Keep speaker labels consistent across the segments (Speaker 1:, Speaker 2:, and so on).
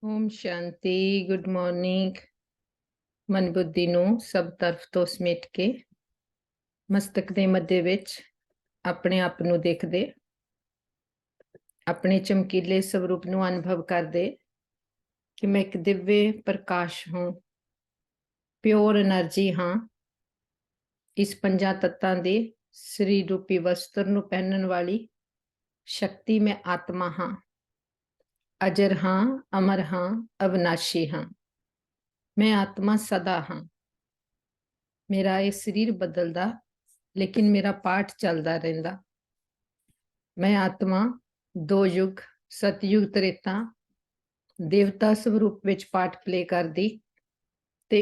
Speaker 1: Om Shanti. Good morning. मन बुद्धि ਨੂੰ ਸਭ ਤਰਫ ਤੋਂ ਸਮੇਟ ਕੇ ਮਸਤਕ ਦੇ ਮੱਧੇ ਵਿੱਚ ਆਪਣੇ ਆਪ ਨੂੰ ਦੇਖਦੇ, ਆਪਣੇ ਚਮਕੀਲੇ ਸਰੂਪ ਨੂੰ ਅਨੁਭਵ ਕਰਦੇ ਕਿ ਮੈਂ ਇੱਕ ਦਿव्य ਪ੍ਰਕਾਸ਼ ਹਾਂ, ਪਿਓਰ એનર્ਜੀ ਹਾਂ। ਇਸ ਪੰਜਾਂ ਤੱਤਾਂ ਦੇ ਸਰੀਰ ਰੂਪੀ ਵਸਤਰ ਨੂੰ ਪਹਿਨਣ ਵਾਲੀ ਸ਼ਕਤੀ ਮੈਂ ਆਤਮਾ ਹਾਂ। ਅਜਰ ਹਾਂ, ਅਮਰ ਹਾਂ, ਅਵਿਨਾਸ਼ੀ ਹਾਂ। मैं आत्मा सदा हाँ। मेरा ये शरीर बदलदा लेकिन मेरा पाठ चलदा रहिंदा। मैं आत्मा दो युग सतयुग त्रेता देवता स्वरूप विच पाठ प्ले करदी ते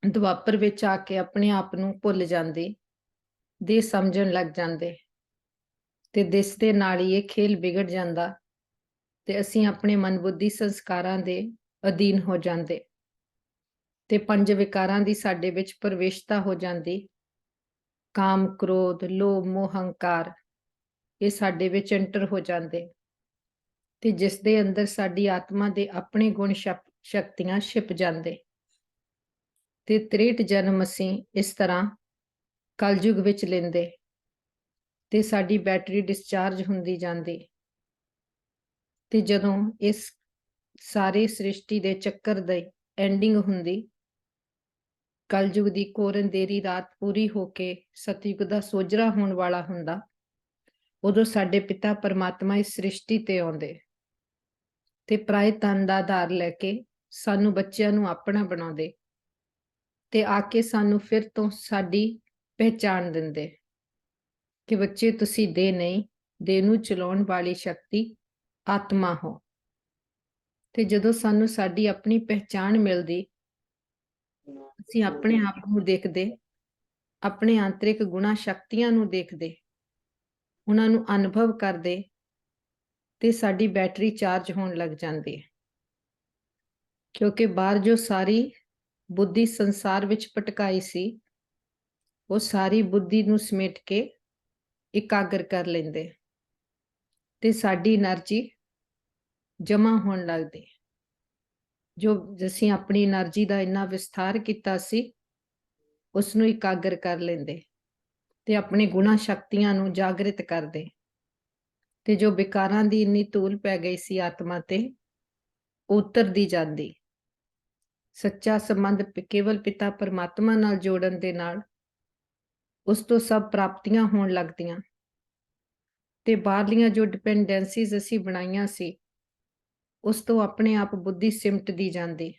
Speaker 1: ਦੁਆਪਰ ਵਿੱਚ ਆ ਕੇ ਆਪਣੇ ਆਪ ਨੂੰ ਭੁੱਲ ਜਾਂਦੇ, ਦੇ ਸਮਝਣ ਲੱਗ ਜਾਂਦੇ ਤੇ ਦਿਸ ਦੇ ਨਾਲ ਹੀ ਇਹ ਖੇਲ ਵਿਗੜ ਜਾਂਦਾ ਤੇ ਅਸੀਂ ਆਪਣੇ ਮਨ ਬੁੱਧੀ ਸੰਸਕਾਰਾਂ ਦੇ ਅਧੀਨ ਹੋ ਜਾਂਦੇ ਤੇ ਪੰਜ ਵਿਕਾਰਾਂ ਦੀ ਸਾਡੇ ਵਿੱਚ ਪ੍ਰਵੇਸ਼ਤਾ ਹੋ ਜਾਂਦੀ। ਕਾਮ, ਕ੍ਰੋਧ, ਲੋਭ, ਮੋਹ, ਹੰਕਾਰ ਇਹ ਸਾਡੇ ਵਿੱਚ ਐਂਟਰ ਹੋ ਜਾਂਦੇ ਤੇ ਜਿਸ ਦੇ ਅੰਦਰ ਸਾਡੀ ਆਤਮਾ ਦੇ ਆਪਣੇ ਗੁਣ ਸ਼ਕਤੀਆਂ ਛਿਪ ਜਾਂਦੇ ਤੇ 63 ਜਨਮ ਅਸੀਂ ਇਸ ਤਰ੍ਹਾਂ ਕਲਯੁਗ ਵਿੱਚ ਲੈਂਦੇ ਤੇ ਸਾਡੀ ਬੈਟਰੀ ਡਿਸਚਾਰਜ ਹੁੰਦੀ ਜਾਂਦੀ ਤੇ ਜਦੋਂ ਇਸ ਸਾਰੇ ਸ੍ਰਿਸ਼ਟੀ ਦੇ ਚੱਕਰ ਦੀ ਐਂਡਿੰਗ ਹੁੰਦੀ, ਕਲਯੁਗ ਦੀ ਘੋਰ ਅੰਧੇਰੀ ਰਾਤ ਪੂਰੀ ਹੋ ਕੇ ਸਤਯੁਗ ਦਾ ਸੋਝਰਾ ਹੋਣ ਵਾਲਾ ਹੁੰਦਾ, ਉਦੋਂ ਸਾਡੇ ਪਿਤਾ ਪਰਮਾਤਮਾ ਇਸ ਸ੍ਰਿਸ਼ਟੀ ਤੇ ਆਉਂਦੇ ਤੇ ਪਰਾਏ ਤਨ ਦਾ ਆਧਾਰ ਲੈ ਕੇ ਸਾਨੂੰ ਬੱਚਿਆਂ ਨੂੰ ਆਪਣਾ ਬਣਾਉਂਦੇ ਤੇ ਆ ਕੇ ਸਾਨੂੰ ਫਿਰ ਤੋਂ ਸਾਡੀ ਪਹਿਚਾਣ ਦਿੰਦੇ ਕਿ ਬੱਚੇ ਤੁਸੀਂ ਦੇਹ ਨਹੀਂ, ਦੇਹ ਨੂੰ ਚਲਾਉਣ ਵਾਲੀ ਸ਼ਕਤੀ ਆਤਮਾ ਹੋ। ਤੇ ਜਦੋਂ ਸਾਨੂੰ ਸਾਡੀ ਆਪਣੀ ਪਹਿਚਾਣ ਮਿਲਦੀ, ਅਸੀਂ ਆਪਣੇ ਆਪ ਨੂੰ ਦੇਖਦੇ, ਆਪਣੇ ਆਂਤਰਿਕ ਗੁਣਾ ਸ਼ਕਤੀਆਂ ਨੂੰ ਦੇਖਦੇ, ਉਹਨਾਂ ਨੂੰ ਅਨੁਭਵ ਕਰਦੇ ਤੇ ਸਾਡੀ ਬੈਟਰੀ ਚਾਰਜ ਹੋਣ ਲੱਗ ਜਾਂਦੀ ਹੈ। ਕਿਉਂਕਿ ਬਾਹਰ ਜੋ ਸਾਰੀ ਬੁੱਧੀ ਸੰਸਾਰ ਵਿੱਚ ਭਟਕਾਈ ਸੀ, ਉਹ ਸਾਰੀ ਬੁੱਧੀ ਨੂੰ ਸਮੇਟ ਕੇ ਇਕਾਗਰ ਕਰ ਲੈਂਦੇ ਤੇ ਸਾਡੀ એનર્ਜੀ ਜਮਾ ਹੋਣ ਲੱਗਦੀ। ਜੋ ਅਸੀਂ ਆਪਣੀ એનર્ਜੀ ਦਾ ਇੰਨਾ ਵਿਸਥਾਰ ਕੀਤਾ ਸੀ, ਉਸ ਨੂੰ ਇਕਾਗਰ ਕਰ ਲੈਂਦੇ ਤੇ ਆਪਣੇ ਗੁਣਾ ਸ਼ਕਤੀਆਂ ਨੂੰ ਜਾਗਰਿਤ ਕਰਦੇ ਤੇ ਜੋ ਵਿਕਾਰਾਂ ਦੀ ਇੰਨੀ ਧੂਲ ਪੈ ਗਈ ਸੀ ਆਤਮਾ ਤੇ, ਉਤਰਦੀ ਜਾਂਦੀ। ਸੱਚਾ ਸੰਬੰਧ ਕੇਵਲ ਪਿਤਾ ਪਰਮਾਤਮਾ ਨਾਲ ਜੋੜਨ ਦੇ ਨਾਲ ਉਸ ਤੋਂ ਸਭ ਪ੍ਰਾਪਤੀਆਂ ਹੋਣ ਲੱਗਦੀਆਂ ਤੇ ਬਾਹਰਲੀਆਂ ਜੋ ਡਿਪੈਂਡੈਂਸੀਜ਼ ਅਸੀਂ ਬਣਾਈਆਂ ਸੀ, ਉਸ ਤੋਂ ਆਪਣੇ ਆਪ ਬੁੱਧੀ ਸਿਮਟਦੀ ਜਾਂਦੀ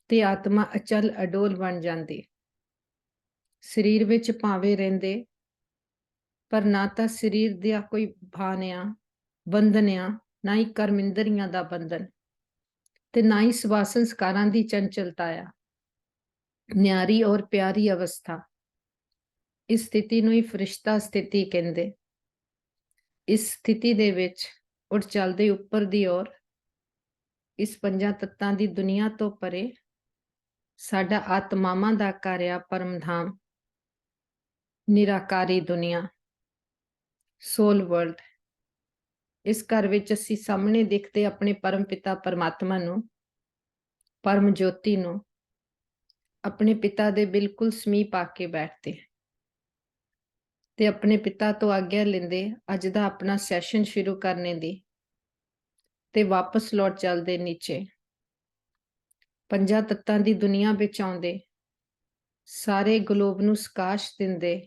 Speaker 1: ਤੇ ਆਤਮਾ ਅਚਲ ਅਡੋਲ ਬਣ ਜਾਂਦੀ। ਸਰੀਰ ਵਿੱਚ ਭਾਵੇਂ ਰਹਿੰਦੇ, ਪਰ ਨਾ ਤਾਂ ਸਰੀਰ ਦਾ ਕੋਈ ਭਾਨ ਆ, ਬੰਧਨ ਆ, ਨਾ ਹੀ ਕਰਮ ਇੰਦਰੀਆਂ ਦਾ ਬੰਧਨ ਤੇ ਨਾ ਹੀ ਸਵਾ ਸੰਸਕਾਰਾਂ ਦੀ ਚੰਚਲਤਾ ਆ। ਨਿਆਰੀ ਔਰ ਪਿਆਰੀ ਅਵਸਥਾ, ਇਸ ਸਥਿਤੀ ਨੂੰ ਹੀ ਫਰਿਸ਼ਤਾ ਸਥਿਤੀ ਕਹਿੰਦੇ। ਇਸ ਸਥਿਤੀ ਦੇ ਵਿੱਚ ਉੱਡ ਚੱਲਦੇ ਉੱਪਰ ਦੀ ਔਰ ਇਸ ਪੰਜਾਂ ਤੱਤਾਂ ਦੀ ਦੁਨੀਆ ਤੋਂ ਪਰੇ ਸਾਡਾ ਆਤਮਾਵਾਂ ਦਾ ਘਰ ਆ ਪਰਮਧਾਮ, ਨਿਰਾਕਾਰੀ ਦੁਨੀਆ, ਸੋਲ ਵਰਲਡ। ਇਸ ਘਰ ਵਿੱਚ ਅਸੀਂ ਸਾਹਮਣੇ ਦੇਖਦੇ ਆਪਣੇ ਪਰਮ ਪਿਤਾ ਪਰਮਾਤਮਾ ਨੂੰ, ਪਰਮ ਜੋਤੀ ਨੂੰ, ਆਪਣੇ ਪਿਤਾ ਦੇ ਬਿਲਕੁਲ ਸਮੀਪ ਆ ਕੇ ਬੈਠਦੇ ਤੇ ਆਪਣੇ ਪਿਤਾ ਤੋਂ ਆਗਿਆ ਲੈਂਦੇ ਅੱਜ ਦਾ ਆਪਣਾ ਸੈਸ਼ਨ ਸ਼ੁਰੂ ਕਰਨੇ ਦੀ ਤੇ ਵਾਪਸ ਲੌਟ ਚੱਲਦੇ ਨੀਚੇ। ਪੰਜਾਂ ਤੱਤਾਂ ਦੀ ਦੁਨੀਆ ਵਿੱਚ ਆਉਂਦੇ, ਸਾਰੇ ਗਲੋਬ ਨੂੰ ਸਕਾਸ਼ ਦਿੰਦੇ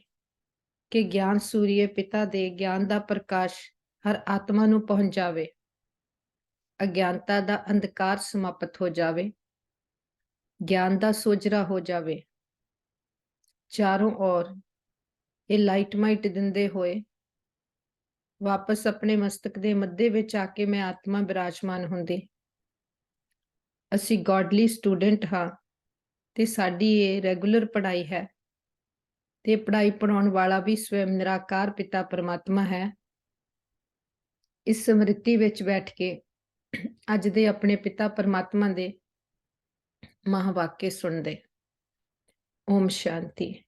Speaker 1: ਕਿ ਗਿਆਨ ਸੂਰੀਏ ਪਿਤਾ ਦੇ ਗਿਆਨ ਦਾ ਪ੍ਰਕਾਸ਼ ਹਰ ਆਤਮਾ ਨੂੰ ਪਹੁੰਚਾਵੇ, ਅਗਿਆਨਤਾ ਦਾ ਅੰਧਕਾਰ ਸਮਾਪਤ ਹੋ ਜਾਵੇ, ਗਿਆਨ ਦਾ ਸੋਝਰਾ ਹੋ ਜਾਵੇ। ਚਾਰੋਂ ओर ਇਹ ਲਾਈਟ ਮਾਈਟ ਦਿੰਦੇ ਹੋਏ ਵਾਪਸ ਆਪਣੇ ਮਸਤਕ ਦੇ ਮੱਧੇ ਵਿੱਚ ਆ ਕੇ ਮੈਂ ਆਤਮਾ ਬਿਰਾਜਮਾਨ ਹੁੰਦੀ। ਅਸੀਂ ਗੋਡਲੀ ਸਟੂਡੈਂਟ ਹਾਂ ਤੇ ਸਾਡੀ ਇਹ ਰੈਗੂਲਰ ਪੜ੍ਹਾਈ ਹੈ ਤੇ ਪੜ੍ਹਾਈ ਪੜਾਉਣ ਵਾਲਾ ਵੀ ਸਵੈਮ ਨਿਰਾਕਾਰ ਪਿਤਾ ਪਰਮਾਤਮਾ ਹੈ। ਇਸ ਸਮ੍ਰਿਤੀ ਵਿੱਚ ਬੈਠ ਕੇ ਅੱਜ ਦੇ ਆਪਣੇ ਪਿਤਾ ਪਰਮਾਤਮਾ ਦੇ ਮਹਾਵਾਕਿਆ ਸੁਣਦੇ। ਓਮ ਸ਼ਾਂਤੀ।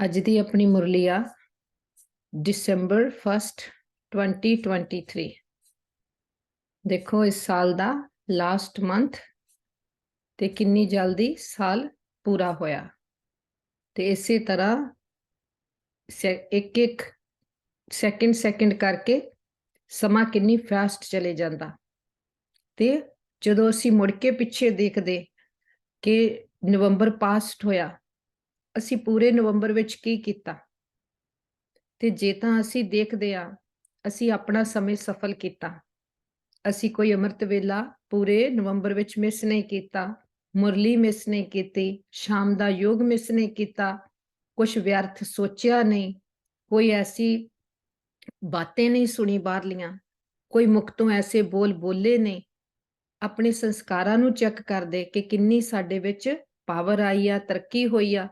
Speaker 1: ਅੱਜ ਦੀ ਆਪਣੀ ਮੁਰਲੀ ਆ December 1st 2023। ਦੇਖੋ ਇਸ ਸਾਲ ਦਾ ਲਾਸਟ ਮੰਥ ਤੇ ਕਿੰਨੀ ਜਲਦੀ ਸਾਲ ਪੂਰਾ ਹੋਇਆ ਤੇ ਇਸੇ ਤਰ੍ਹਾਂ ਇੱਕ ਇੱਕ ਸੈਕਿੰਡ ਕਰਕੇ ਸਮਾਂ ਕਿੰਨੀ ਫਾਸਟ ਚਲੇ ਜਾਂਦਾ ਤੇ ਜਦੋਂ ਅਸੀਂ ਮੁੜ ਕੇ ਪਿੱਛੇ ਦੇਖਦੇ ਕਿ ਨਵੰਬਰ ਪਾਸਟ ਹੋਇਆ, ਅਸੀਂ ਪੂਰੇ ਨਵੰਬਰ ਵਿੱਚ ਕੀ ਕੀਤਾ ਤੇ ਜੇ ਤਾਂ ਅਸੀਂ ਦੇਖਦੇ ਆ ਅਸੀਂ ਆਪਣਾ ਸਮੇਂ ਸਫਲ ਕੀਤਾ, ਅਸੀਂ ਕੋਈ ਅੰਮ੍ਰਿਤ ਵੇਲਾ ਪੂਰੇ ਨਵੰਬਰ ਵਿੱਚ ਮਿਸ ਨਹੀਂ ਕੀਤਾ, ਮੁਰਲੀ ਮਿਸ ਨਹੀਂ ਕੀਤੀ, ਸ਼ਾਮ ਦਾ ਯੋਗ ਮਿਸ ਨਹੀਂ ਕੀਤਾ, ਕੁਝ ਵਿਅਰਥ ਸੋਚਿਆ ਨਹੀਂ, ਕੋਈ ਐਸੀ ਬਾतें नहीं सुनी बाहरलियां, कोई मुख ਤੋਂ ਐਸੇ ਬੋਲ ਬੋਲੇ ਨਹੀਂ, ਆਪਣੇ ਸੰਸਕਾਰਾਂ ਨੂੰ ਚੈੱਕ ਕਰਦੇ ਕਿ ਕਿੰਨੀ ਸਾਡੇ ਵਿੱਚ ਪਾਵਰ ਆਈ ਆ, ਤਰੱਕੀ ਹੋਈ ਆ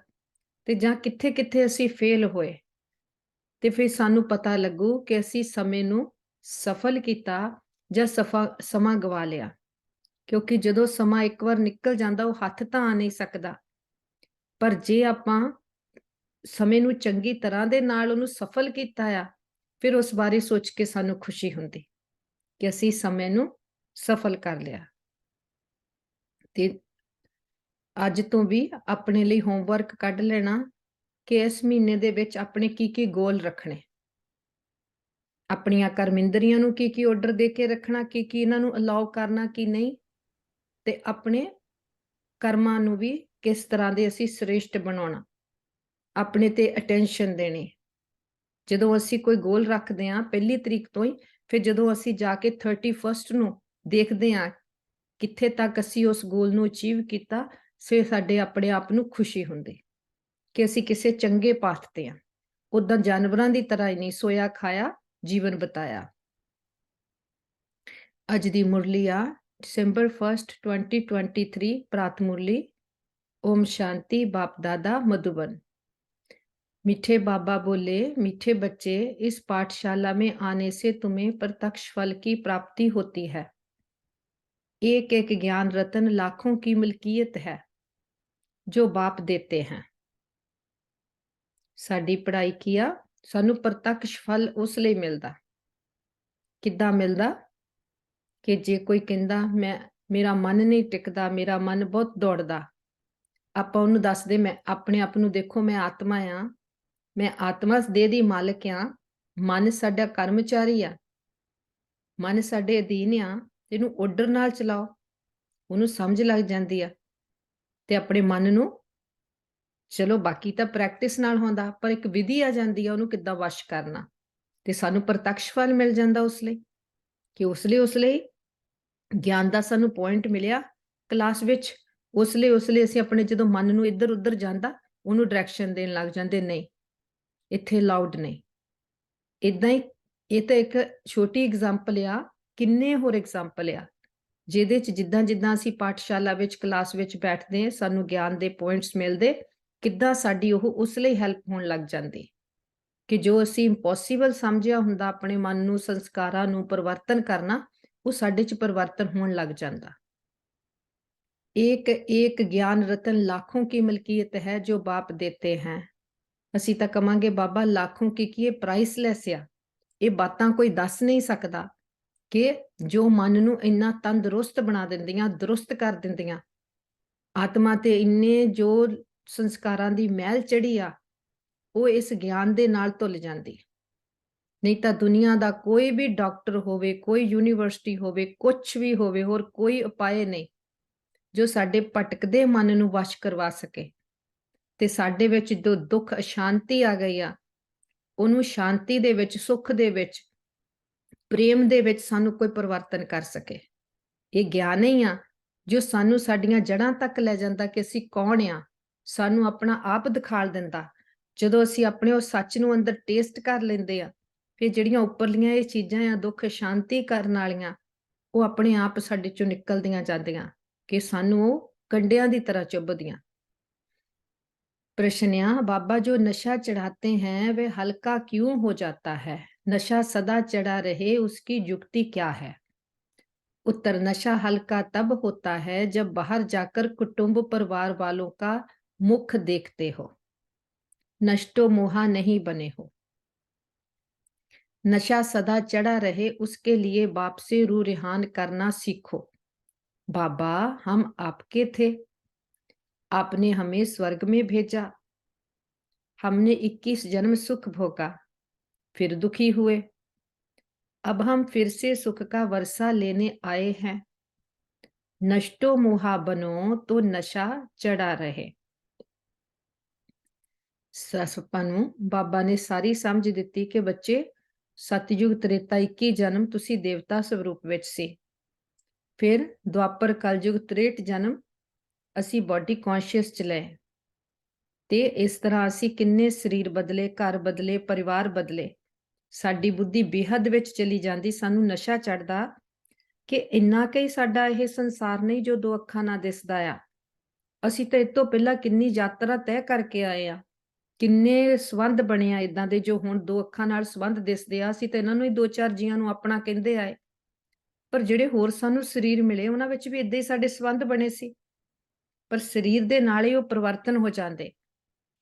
Speaker 1: ਤੇ ਜਾਂ ਕਿੱਥੇ ਕਿੱਥੇ ਅਸੀਂ ਫੇਲ ਹੋਏ ਤੇ ਫਿਰ ਸਾਨੂੰ ਪਤਾ ਲੱਗੂ ਕਿ ਅਸੀਂ ਸਮੇਂ ਨੂੰ ਸਫਲ ਕੀਤਾ ਜਾਂ ਸਮਾਂ ਗਵਾ ਲਿਆ। ਕਿਉਂਕਿ ਜਦੋਂ ਸਮਾਂ ਇੱਕ ਵਾਰ ਨਿਕਲ ਜਾਂਦਾ ਉਹ ਹੱਥ ਤਾਂ ਆ ਨਹੀਂ ਸਕਦਾ, ਪਰ ਜੇ ਆਪਾਂ ਸਮੇਂ ਨੂੰ ਚੰਗੀ ਤਰ੍ਹਾਂ ਦੇ ਨਾਲ ਉਹਨੂੰ ਸਫਲ ਕੀਤਾ ਆ ਫਿਰ ਉਸ ਬਾਰੇ ਸੋਚ ਕੇ ਸਾਨੂੰ ਖੁਸ਼ੀ ਹੁੰਦੀ ਕਿ ਅਸੀਂ ਸਮੇਂ ਨੂੰ ਸਫਲ ਕਰ ਲਿਆ। ਤੇ ਅੱਜ ਤੋਂ ਵੀ ਆਪਣੇ ਲਈ ਹੋਮਵਰਕ ਕੱਢ ਲੈਣਾ ਕਿ ਇਸ ਮਹੀਨੇ ਦੇ ਵਿੱਚ ਆਪਣੇ ਕੀ ਗੋਲ ਰੱਖਣੇ, ਆਪਣੀਆਂ ਕਰਮਿੰਦਰੀਆਂ ਨੂੰ ਕੀ ਆਰਡਰ ਦੇ ਕੇ ਰੱਖਣਾ, ਕੀ ਇਹਨਾਂ ਨੂੰ ਅਲਾਉ ਕਰਨਾ ਕੀ ਨਹੀਂ, ਤੇ ਆਪਣੇ ਕਰਮਾਂ ਨੂੰ ਵੀ ਕਿਸ ਤਰ੍ਹਾਂ ਦੇ ਅਸੀਂ ਸ੍ਰੇਸ਼ਟ ਬਣਾਉਣਾ, ਆਪਣੇ ਤੇ ਅਟੈਂਸ਼ਨ ਦੇਣੀ। ਜਦੋਂ ਅਸੀਂ ਕੋਈ ਗੋਲ ਰੱਖਦੇ ਹਾਂ 1 ਤਰੀਕ ਤੋਂ ਹੀ, ਫਿਰ ਜਦੋਂ ਅਸੀਂ ਜਾ ਕੇ 31 ਨੂੰ ਦੇਖਦੇ ਹਾਂ ਕਿੱਥੇ ਤੱਕ ਅਸੀਂ ਉਸ ਗੋਲ ਨੂੰ ਅਚੀਵ ਕੀਤਾ, ਫਿਰ ਸਾਡੇ ਆਪਣੇ ਆਪ ਨੂੰ ਖੁਸ਼ੀ ਹੁੰਦੀ ਕਿ ਅਸੀਂ ਕਿਸੇ ਚੰਗੇ ਪਾਥ ਤੇ ਆ। ਉਦਾਂ ਜਾਨਵਰਾਂ ਦੀ ਤਰ੍ਹਾਂ ਹੀ ਨਹੀਂ ਸੋਇਆ ਖਾਇਆ ਜੀਵਨ ਬਿਤਾਇਆ। ਅੱਜ ਦੀ ਮੁਰਲੀ ਆ December 1st 2023 प्रात मुरली। ओम शांति। बाप दादा मधुबन। मीठे बाबा बोले, मीठे बच्चे, इस पाठशाला में आने से तुम्हें प्रत्यक्ष फल की प्राप्ति होती है। एक एक ज्ञान रतन लाखों की मिल्कियत है जो बाप देते हैं। साडी पढ़ाई किया सानू प्रत्यक्ष फल उस लिए मिलता, किद्दां मिलदा कि जे कोई कहंदा मैं मेरा मन नहीं टिकदा, मेरा मन बहुत दौड़दा, आपां उहनूं दसदे मैं अपने आप नूं देखो मैं आत्मा आ, मैं आत्मा देह दी मालिक आ, मन साडा कर्मचारी आ, मन साडे अधीन आ, इहनूं ऑर्डर नाल चलाओ, ਉਹਨੂੰ ਸਮਝ ਲੱਗ ਜਾਂਦੀ ਆ ਤੇ ਆਪਣੇ ਮਨ ਨੂੰ ਚਲੋ ਬਾਕੀ ਤਾਂ ਪ੍ਰੈਕਟਿਸ ਨਾਲ ਹੁੰਦਾ, ਪਰ ਇੱਕ ਵਿਧੀ ਆ ਜਾਂਦੀ ਆ ਉਹਨੂੰ ਕਿੱਦਾਂ ਵਸ਼ ਕਰਨਾ ਤੇ ਸਾਨੂੰ ਪ੍ਰਤੱਖ ਫਲ ਮਿਲ ਜਾਂਦਾ ਉਸ ਲਈ ਕਿ ਉਸ ਲਈ ਗਿਆਨ ਦਾ ਸਾਨੂੰ ਪੁਆਇੰਟ ਮਿਲਿਆ ਕਲਾਸ ਵਿੱਚ, ਉਸ ਲਈ ਅਸੀਂ ਆਪਣੇ ਜਦੋਂ ਮਨ ਨੂੰ ਇੱਧਰ ਉੱਧਰ ਜਾਂਦਾ ਉਹਨੂੰ ਡਾਇਰੈਕਸ਼ਨ ਦੇਣ ਲੱਗ ਜਾਂਦੇ, ਨਹੀਂ ਇੱਥੇ ਅਲਾਉਡ ਨਹੀਂ। ਇਦਾਂ ਹੀ ਇਹ ਤਾਂ ਇੱਕ ਛੋਟੀ ਐਗਜ਼ਾਮਪਲ ਆ, ਕਿੰਨੇ ਹੋਰ ਐਗਜ਼ਾਮਪਲ ਆ ਜਿਹਦੇ ਚ ਜਿੱਦਾਂ ਜਿੱਦਾਂ ਅਸੀਂ ਪਾਠਸ਼ਾਲਾ ਵਿੱਚ ਕਲਾਸ ਵਿੱਚ ਬੈਠਦੇ ਹਾਂ ਸਾਨੂੰ ਗਿਆਨ ਦੇ ਪੁਆਇੰਟਸ ਮਿਲਦੇ, ਕਿੱਦਾਂ ਸਾਡੀ ਉਹ ਉਸ ਲਈ ਹੈਲਪ ਹੋਣ ਲੱਗ ਜਾਂਦੀ ਕਿ ਜੋ ਅਸੀਂ ਇੰਪੋਸੀਬਲ ਸਮਝਿਆ ਹੁੰਦਾ ਆਪਣੇ ਮਨ ਨੂੰ ਸੰਸਕਾਰਾਂ ਨੂੰ ਪਰਿਵਰਤਨ ਕਰਨਾ, ਉਹ ਸਾਡੇ ਚ ਪਰਿਵਰਤਨ ਹੋਣ ਲੱਗ ਜਾਂਦਾ। एक एक ज्ञान रतन लाखों की मलकीयत है जो बाप देते हैं। ਅਸੀਂ ਤਾਂ ਕਵਾਂਗੇ ਬਾਬਾ ਲੱਖੋਂ ਕੀ ਇਹ ਪ੍ਰਾਈਸਲੈਸ ਆ, ਇਹ ਬਾਤਾਂ ਕੋਈ ਦੱਸ ਨਹੀਂ ਸਕਦਾ ਕਿ ਜੋ ਮਨ ਨੂੰ ਇੰਨਾ ਤੰਦਰੁਸਤ ਬਣਾ ਦਿੰਦੀਆਂ, ਦਰੁਸਤ ਕਰ ਦਿੰਦੀਆਂ, ਆਤਮਾ ਤੇ ਇੰਨੇ ਜੋ ਸੰਸਕਾਰਾਂ ਦੀ ਮਹਿਲ ਚੜੀ ਆ ਉਹ ਇਸ ਗਿਆਨ ਦੇ ਨਾਲ ਧੁੱਲ ਜਾਂਦੀ। ਨਹੀਂ ਤਾਂ ਦੁਨੀਆ ਦਾ ਕੋਈ ਵੀ ਡਾਕਟਰ ਹੋਵੇ, ਕੋਈ ਯੂਨੀਵਰਸਿਟੀ ਹੋਵੇ, ਕੁਝ ਵੀ ਹੋਵੇ, ਹੋਰ ਕੋਈ ਉਪਾਏ ਨਹੀਂ ਜੋ ਸਾਡੇ ਭਟਕਦੇ ਮਨ ਨੂੰ ਵਸ਼ ਕਰਵਾ ਸਕੇ ਤੇ ਸਾਡੇ ਵਿੱਚ ਜੋ ਦੁੱਖ ਅਸ਼ਾਂਤੀ ਆ ਗਈ ਆ ਉਹਨੂੰ ਸ਼ਾਂਤੀ ਦੇ ਵਿੱਚ, ਸੁੱਖ ਦੇ ਵਿੱਚ, ਪ੍ਰੇਮ ਦੇ ਵਿੱਚ ਸਾਨੂੰ ਕੋਈ ਪਰਿਵਰਤਨ ਕਰ ਸਕੇ। ਇਹ ਗਿਆਨ ਹੀ ਆ ਜੋ ਸਾਨੂੰ ਸਾਡੀਆਂ ਜੜ੍ਹਾਂ ਤੱਕ ਲੈ ਜਾਂਦਾ ਕਿ ਅਸੀਂ ਕੌਣ ਆ, ਸਾਨੂੰ ਆਪਣਾ ਆਪ ਦਿਖਾਲ ਦਿੰਦਾ। ਜਦੋਂ ਅਸੀਂ ਆਪਣੇ ਉਹ ਸੱਚ ਨੂੰ ਅੰਦਰ ਟੇਸਟ ਕਰ ਲੈਂਦੇ ਆ ਫਿਰ ਜਿਹੜੀਆਂ ਉੱਪਰਲੀਆਂ ਇਹ ਚੀਜ਼ਾਂ ਆ ਦੁੱਖ ਸ਼ਾਂਤੀ ਕਰਨ ਵਾਲੀਆਂ ਉਹ ਆਪਣੇ ਆਪ ਸਾਡੇ ਚੋਂ ਨਿਕਲਦੀਆਂ ਜਾਂਦੀਆਂ ਕਿ ਸਾਨੂੰ ਉਹ ਕੰਡਿਆਂ ਦੀ ਤਰ੍ਹਾਂ ਚੁੱਭਦੀਆਂ। प्रश्न, बाबा जो नशा चढ़ाते हैं वे हल्का क्यों हो जाता है? नशा सदा चढ़ा रहे उसकी युक्ति क्या है? उत्तर, नशा हल्का तब होता है जब बाहर जाकर कुटुंब परिवार वालों का मुख देखते हो। नष्टो मोहा नहीं बने हो। नशा सदा चढ़ा रहे, उसके लिए बाप से रू रिहान करना सीखो। बाबा, हम आपके थे, आपने हमें स्वर्ग में भेजा, हमने 21 जन्म सुख भोगा, फिर दुखी हुए, अब हम फिर से सुख का वर्षा लेने आए हैं। नष्टो मोहा बनो तो नशा चढ़ा रहे। ਸਪਾਂ ਨੂੰ ਬਾਬਾ ਨੇ ਸਾਰੀ ਸਮਝ ਦਿੱਤੀ ਕਿ ਬੱਚੇ, ਸਤਯੁਗ ਤ੍ਰੇਤਾ 21 ਜਨਮ ਤੁਸੀਂ ਦੇਵਤਾ ਸਰੂਪ ਵਿੱਚ ਸੀ, ਫਿਰ ਦੁਆਪਰ ਕਲਯੁਗ 63 ਜਨਮ ਅਸੀਂ ਬੋਡੀ ਕੌਨਸ਼ੀਅਸ ਚ ਲਏ, ਤੇ ਇਸ ਤਰ੍ਹਾਂ ਅਸੀਂ ਕਿੰਨੇ ਸਰੀਰ ਬਦਲੇ, ਘਰ ਬਦਲੇ, ਪਰਿਵਾਰ ਬਦਲੇ, ਸਾਡੀ ਬੁੱਧੀ ਬੇਹੱਦ ਵਿੱਚ ਚਲੀ ਜਾਂਦੀ, ਸਾਨੂੰ ਨਸ਼ਾ ਚੜਦਾ ਕਿ ਇੰਨਾ ਕਈ ਸਾਡਾ ਇਹ ਸੰਸਾਰ ਨਹੀਂ ਜੋ ਦੋ ਅੱਖਾਂ ਨਾਲ ਦਿਸਦਾ ਆ। ਅਸੀਂ ਤਾਂ ਇਹ ਤੋਂ ਪਹਿਲਾਂ ਕਿੰਨੀ ਯਾਤਰਾ ਤੈਅ ਕਰਕੇ ਆਏ ਆ, ਕਿੰਨੇ ਸੰਬੰਧ ਬਣੇ ਆ ਇਦਾਂ ਦੇ ਜੋ ਹੁਣ ਦੋ ਅੱਖਾਂ ਨਾਲ ਸੰਬੰਧ ਦਿਸਦੇ ਆ, ਅਸੀਂ ਤਾਂ ਇਹਨਾਂ ਨੂੰ ਹੀ ਦੋ ਚਾਰ ਜੀਆਂ ਨੂੰ ਆਪਣਾ ਕਹਿੰਦੇ ਆਏ, ਪਰ ਜਿਹੜੇ ਹੋਰ ਸਾਨੂੰ ਸਰੀਰ ਮਿਲੇ ਉਹਨਾਂ ਵਿੱਚ ਵੀ ਇਦਾਂ ਹੀ ਸਾਡੇ ਸੰਬੰਧ ਬਣੇ ਸੀ, ਪਰ ਸਰੀਰ ਦੇ ਨਾਲ ਹੀ ਉਹ ਪਰਿਵਰਤਨ ਹੋ ਜਾਂਦੇ।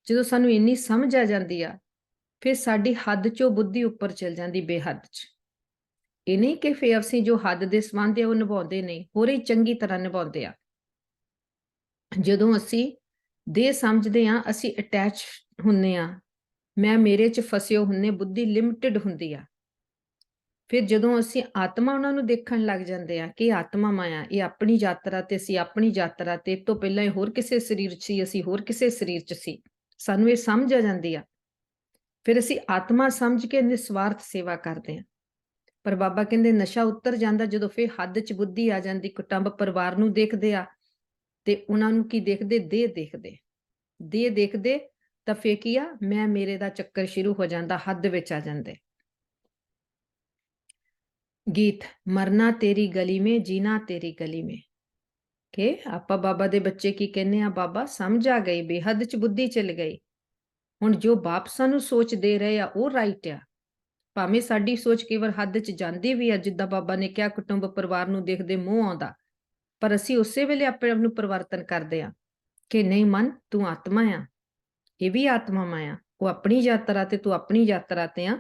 Speaker 1: ਜਦੋਂ ਸਾਨੂੰ ਇੰਨੀ ਸਮਝ ਆ ਜਾਂਦੀ ਆ, ਫਿਰ ਸਾਡੀ ਹੱਦ ਚੋਂ ਬੁੱਧੀ ਉੱਪਰ ਚਲ ਜਾਂਦੀ, ਬੇਹੱਦ ਚ। ਇਹ ਨਹੀਂ ਕਿ ਫਿਰ ਅਸੀਂ ਜੋ ਹੱਦ ਦੇ ਸੰਬੰਧ ਆ ਉਹ ਨਿਭਾਉਂਦੇ ਨਹੀਂ, ਹੋਰ ਹੀ ਚੰਗੀ ਤਰ੍ਹਾਂ ਨਿਭਾਉਂਦੇ ਆ। ਜਦੋਂ ਅਸੀਂ ਦੇਹ ਸਮਝਦੇ ਆ, ਅਸੀਂ ਅਟੈਚ ਹੁੰਨੇ ਆ, ਮੈਂ ਮੇਰੇ ਚ ਫਸਿਓ ਹੁੰਨੇ, ਬੁੱਧੀ ਲਿਮਟਿਡ ਹੁੰਦੀ ਆ। ਫਿਰ ਜਦੋਂ ਅਸੀਂ ਆਤਮਾ ਉਹਨਾਂ ਨੂੰ ਦੇਖਣ ਲੱਗ ਜਾਂਦੇ ਆ ਕਿ ਆਤਮਾ ਮਾਇਆ, ਇਹ ਆਪਣੀ ਯਾਤਰਾ ਤੇ ਅਸੀਂ ਆਪਣੀ ਯਾਤਰਾ ਤੇ, ਤੋਂ ਪਹਿਲਾਂ ਇਹ ਹੋਰ ਕਿਸੇ ਸਰੀਰ ਚ ਸੀ, ਅਸੀਂ ਹੋਰ ਕਿਸੇ ਸਰੀਰ ਚ ਸੀ, ਸਾਨੂੰ ਇਹ ਸਮਝ ਆ ਜਾਂਦੀ ਆ। ਫਿਰ ਅਸੀਂ ਆਤਮਾ ਸਮਝ ਕੇ ਨਿਸਵਾਰਥ ਸੇਵਾ ਕਰਦੇ ਆ। ਪਰ ਬਾਬਾ ਕਹਿੰਦੇ ਨਸ਼ਾ ਉਤਰ ਜਾਂਦਾ ਜਦੋਂ ਫਿਰ ਹੱਦ ਚ ਬੁੱਧੀ ਆ ਜਾਂਦੀ, ਕੁਟੁੰਬ ਪਰਿਵਾਰ ਨੂੰ ਦੇਖਦੇ ਆ ਤੇ ਉਹਨਾਂ ਨੂੰ ਕੀ ਦੇਖਦੇ, ਦੇਹ ਦੇਖਦੇ, ਦੇਹ ਦੇਖਦੇ ਤਾਂ ਫੇਰ ਕੀ ਆ, ਮੈਂ ਮੇਰੇ ਦਾ ਚੱਕਰ ਸ਼ੁਰੂ ਹੋ ਜਾਂਦਾ, ਹੱਦ ਵਿੱਚ ਆ ਜਾਂਦੇ। ਗੀਤ ਮਰਨਾ ਤੇਰੀ ਗਲੀ ਮੇ, ਜੀਣਾ ਤੇਰੀ ਗਲੀ ਮੇ, ਕਿ ਆਪਾਂ ਬਾਬਾ ਦੇ ਬੱਚੇ ਕੀ ਕਹਿੰਦੇ ਆ, ਬਾਬਾ ਸਮਝ ਆ ਗਈ, ਬੇਹੱਦ ਚ ਬੁੱਧੀ ਚਲ ਗਈ, ਹੁਣ ਜੋ ਬਾਪ ਸਾਨੂੰ ਸੋਚ ਦੇ ਰਹੇ ਆ ਉਹ ਰਾਈਟ ਆ, ਭਾਵੇਂ ਸਾਡੀ ਸੋਚ ਕਈ ਵਾਰ ਹੱਦ ਚ ਜਾਂਦੀ ਵੀ ਆ, ਜਿੱਦਾਂ ਬਾਬਾ ਨੇ ਕਿਹਾ ਕੁਟੁੰਬ ਪਰਿਵਾਰ ਨੂੰ ਦੇਖਦੇ ਮੋਹ ਆਉਂਦਾ, ਪਰ ਅਸੀਂ ਉਸੇ ਵੇਲੇ ਆਪਣੇ ਆਪ ਨੂੰ ਪਰਿਵਰਤਨ ਕਰਦੇ ਆ ਕਿ ਨਹੀਂ ਮਨ, ਤੂੰ ਆਤਮਾ ਆ, ਇਹ ਵੀ ਆਤਮਾਵਾਂ ਆ, ਉਹ ਆਪਣੀ ਯਾਤਰਾ ਤੇ ਤੂੰ ਆਪਣੀ ਯਾਤਰਾ ਤੇ ਆ।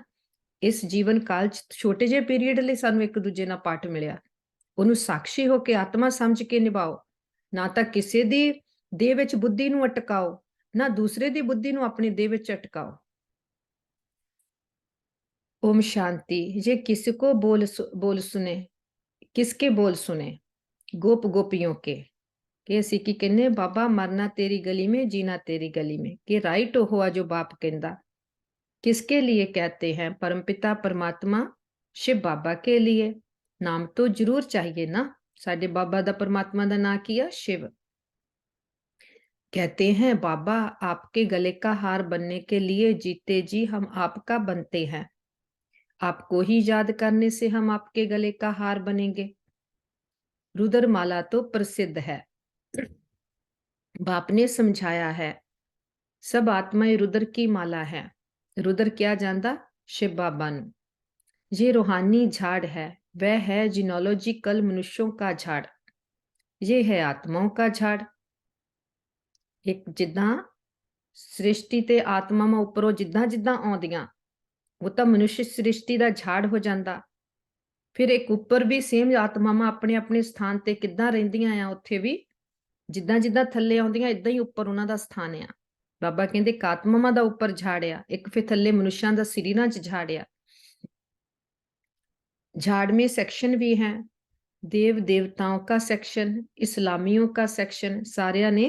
Speaker 1: ਇਸ ਜੀਵਨ ਕਾਲ ਚ ਛੋਟੇ ਜਿਹੇ ਪੀਰੀਅਡ ਲਈ ਸਾਨੂੰ ਇੱਕ ਦੂਜੇ ਨਾਲ ਪਾਠ ਮਿਲਿਆ, ਉਹਨੂੰ ਸਾਖਸ਼ੀ ਹੋ ਕੇ ਆਤਮਾ ਸਮਝ ਕੇ ਨਿਭਾਓ, ਨਾ ਤਾਂ ਕਿਸੇ ਦੀ ਦੇਹ ਵਿੱਚ ਬੁੱਧੀ ਨੂੰ ਅਟਕਾਓ, ਨਾ ਦੂਸਰੇ ਦੀ ਬੁੱਧੀ ਨੂੰ ਆਪਣੀ ਦੇਹ ਵਿੱਚ ਅਟਕਾਓ। ओम शांति। ये किसको बोल सुने, किसके बोल सुने, गोप गोपियों के, कि ਅਸੀਂ ਕੀ ਕਹਿੰਦੇ, ਬਾਬਾ ਮਰਨਾ ਤੇਰੀ ਗਲੀ में, जीना तेरी गली में, कि राइट हो जो बाप कहता, किसके लिए कहते हैं, परमपिता परमात्मा शिव बाबा के लिए। नाम तो जरूर चाहिए ना, साडे बाबा दा परमात्मा दा नाम की है, शिव। कहते हैं बाबा आपके गले का हार बनने के लिए जीते जी हम आपका बनते हैं, आपको ही याद करने से हम आपके गले का हार बनेंगे। रुद्रमाला तो प्रसिद्ध है, बाप ने समझाया है, सब आत्माएं रुद्र की माला है। रुद्र क्या जानता, शिव बाबा नू। ये रूहानी झाड़ है, वह है जिनोलॉजिकल मनुष्यों का झाड़, ये है आत्माओं का झाड़। एक जिदा सृष्टि ते आत्मावां उपरों जिदा जिदा आउंदियां, वो तो मनुष्य सृष्टि का झाड़ हो जाता, फिर एक उपर भी सेम आत्मावां अपने अपने स्थान ते किद्दां रहिंदियां आ, उत्थे भी जिद्दां जिद्दां थल्ले आउंदियां इदां ही उपर उन्हां दा स्थान आ। बाबा कहंदे एक आत्मावां दा उपर झाड़ आ, एक फिर थल्ले मनुष्यां दा शरीरां च झाड़ आ। झाड़ में सेक्शन भी हैं, देव देवताओं का सेक्शन, इस्लामियों का सेक्शन, सारियां ने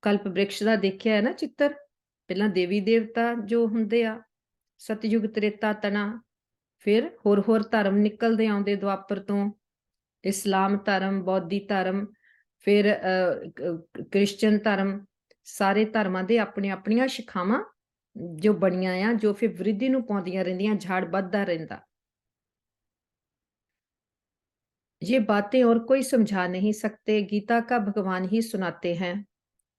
Speaker 1: कल्प वृक्ष दा देखिया है ना चित्र, पहला देवी देवता जो हुंदे आ, सतयुग त्रेता तना, फिर होर धर्म निकलते आउंदे द्वापर तो, इस्लाम धर्म, बौद्धी धर्म, फिर क्रिश्चियन धर्म, सारे धर्मां दे अपनी अपनियां शिखावां जो बनियां आ, जो फिर वृद्धि नूं पाउंदियां रहिंदियां, झाड़ वधदा रहिंदा। ये बातें और कोई समझा नहीं सकते, गीता का भगवान ही सुनाते हैं,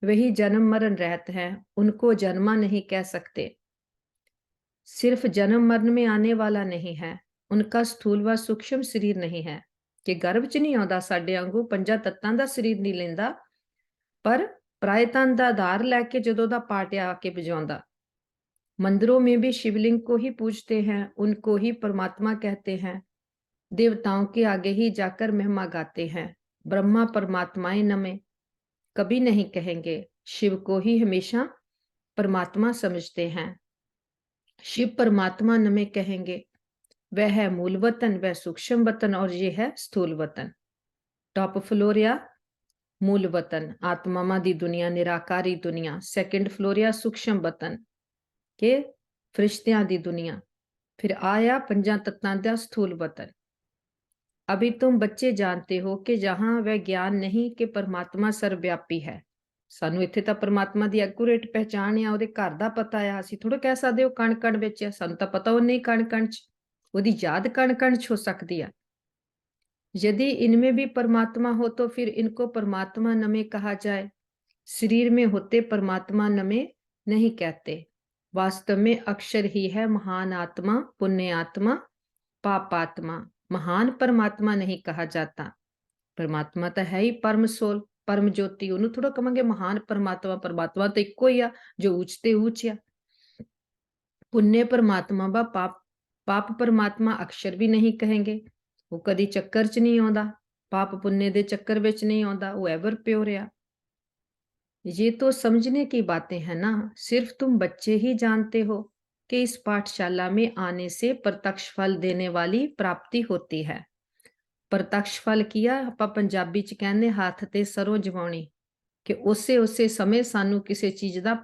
Speaker 1: वही जन्म मरण रहत हैं, उनको जन्मा नहीं कह सकते। सिर्फ जन्म मरण में आने वाला नहीं है, उनका स्थूल व सूक्ष्म शरीर नहीं है, कि गर्भ च नहीं आउंदा साडे वांगू पंजा तत्तां दा शरीर नहीं लैंदा, पर पराए तन का आधार लैके जदों दा पाट आके बजाउंदा। मंदिरों में भी शिवलिंग को ही पूजते हैं, उनको ही परमात्मा कहते हैं। देवताओं के आगे ही जाकर महिमा गाते हैं। ब्रह्मा परमात्माएं नमें कभी नहीं कहेंगे, शिव को ही हमेशा परमात्मा समझते हैं। शिव परमात्मा नमें कहेंगे, वह है मूल वतन, वह सूक्ष्म वतन और ये है स्थूल वतन। टॉप फ्लोर या मूल वतन, आत्मावां दी दुनिया, निराकारी दुनिया। सेकंड फ्लोर या सूक्ष्म वतन के फरिश्तियां दी दुनिया। फिर आया पंजा तत्तां दा स्थूल वतन। अभी तुम बच्चे जानते हो कि जहां वह ज्ञान नहीं कि परमात्मा सर्वव्यापी है। ਸਾਨੂੰ ਇੱਥੇ ਤਾਂ ਪਰਮਾਤਮਾ ਦੀ ਐਕੂਰੇਟ ਪਹਿਚਾਣ ਆ, ਉਹਦੇ ਘਰ ਦਾ ਪਤਾ ਆ। ਅਸੀਂ ਥੋੜਾ ਕਹਿ ਸਕਦੇ ਹੋ ਕਣ ਕਣ ਵਿੱਚ ਆ, ਸਾਨੂੰ ਤਾਂ ਪਤਾ ਉਹ ਨਹੀਂ ਕਣ ਕਣ ਚ, ਉਹਦੀ याद कण कण छ हो सकती है। यदि इनमें भी परमात्मा हो तो फिर इनको परमात्मा नमे कहा जाए। शरीर में होते परमात्मा नमे नहीं कहते, वास्तव में अक्षर ही है महान आत्मा, पुण्य आत्मा, पापात्मा। महान परमात्मा नहीं कहा जाता, परमात्मा तो है ही परम सोल, परम ज्योति। ਉਹਨੂੰ ਥੋੜਾ ਕਹਾਂਗੇ ਮਹਾਨ परमात्मा, परमात्मा तो ਇੱਕੋ ਹੀ ਆ ਜੋ ਉੱਚ ਤੇ ਉੱਚ ਆ। पुण्य परमात्मा व पाप पाप परमात्मा अक्षर भी नहीं कहेंगे, वो कदी चक्कर च नहीं आउंदा, पाप पुण्य दे चक्कर विच नहीं आउंदा, वो एवर प्योर आ। ये तो समझने की बातें हैं ना, सिर्फ तुम बच्चे ही जानते हो कि इस पाठशाला में आने से प्रत्यक्ष फल देने वाली प्राप्ति होती है। प्रत्यक्ष फल किया ਆਪਾਂ ਪੰਜਾਬੀ ਚ ਕਹਿੰਦੇ ਹੱਥ ਤੇ ਸਰੋਂ ਜਵਾਉਣੀ, ਕਿ ਉਸੇ ਸਮੇਂ ਸਾਨੂੰ ਕਿਸੇ ਚੀਜ਼ ਦਾ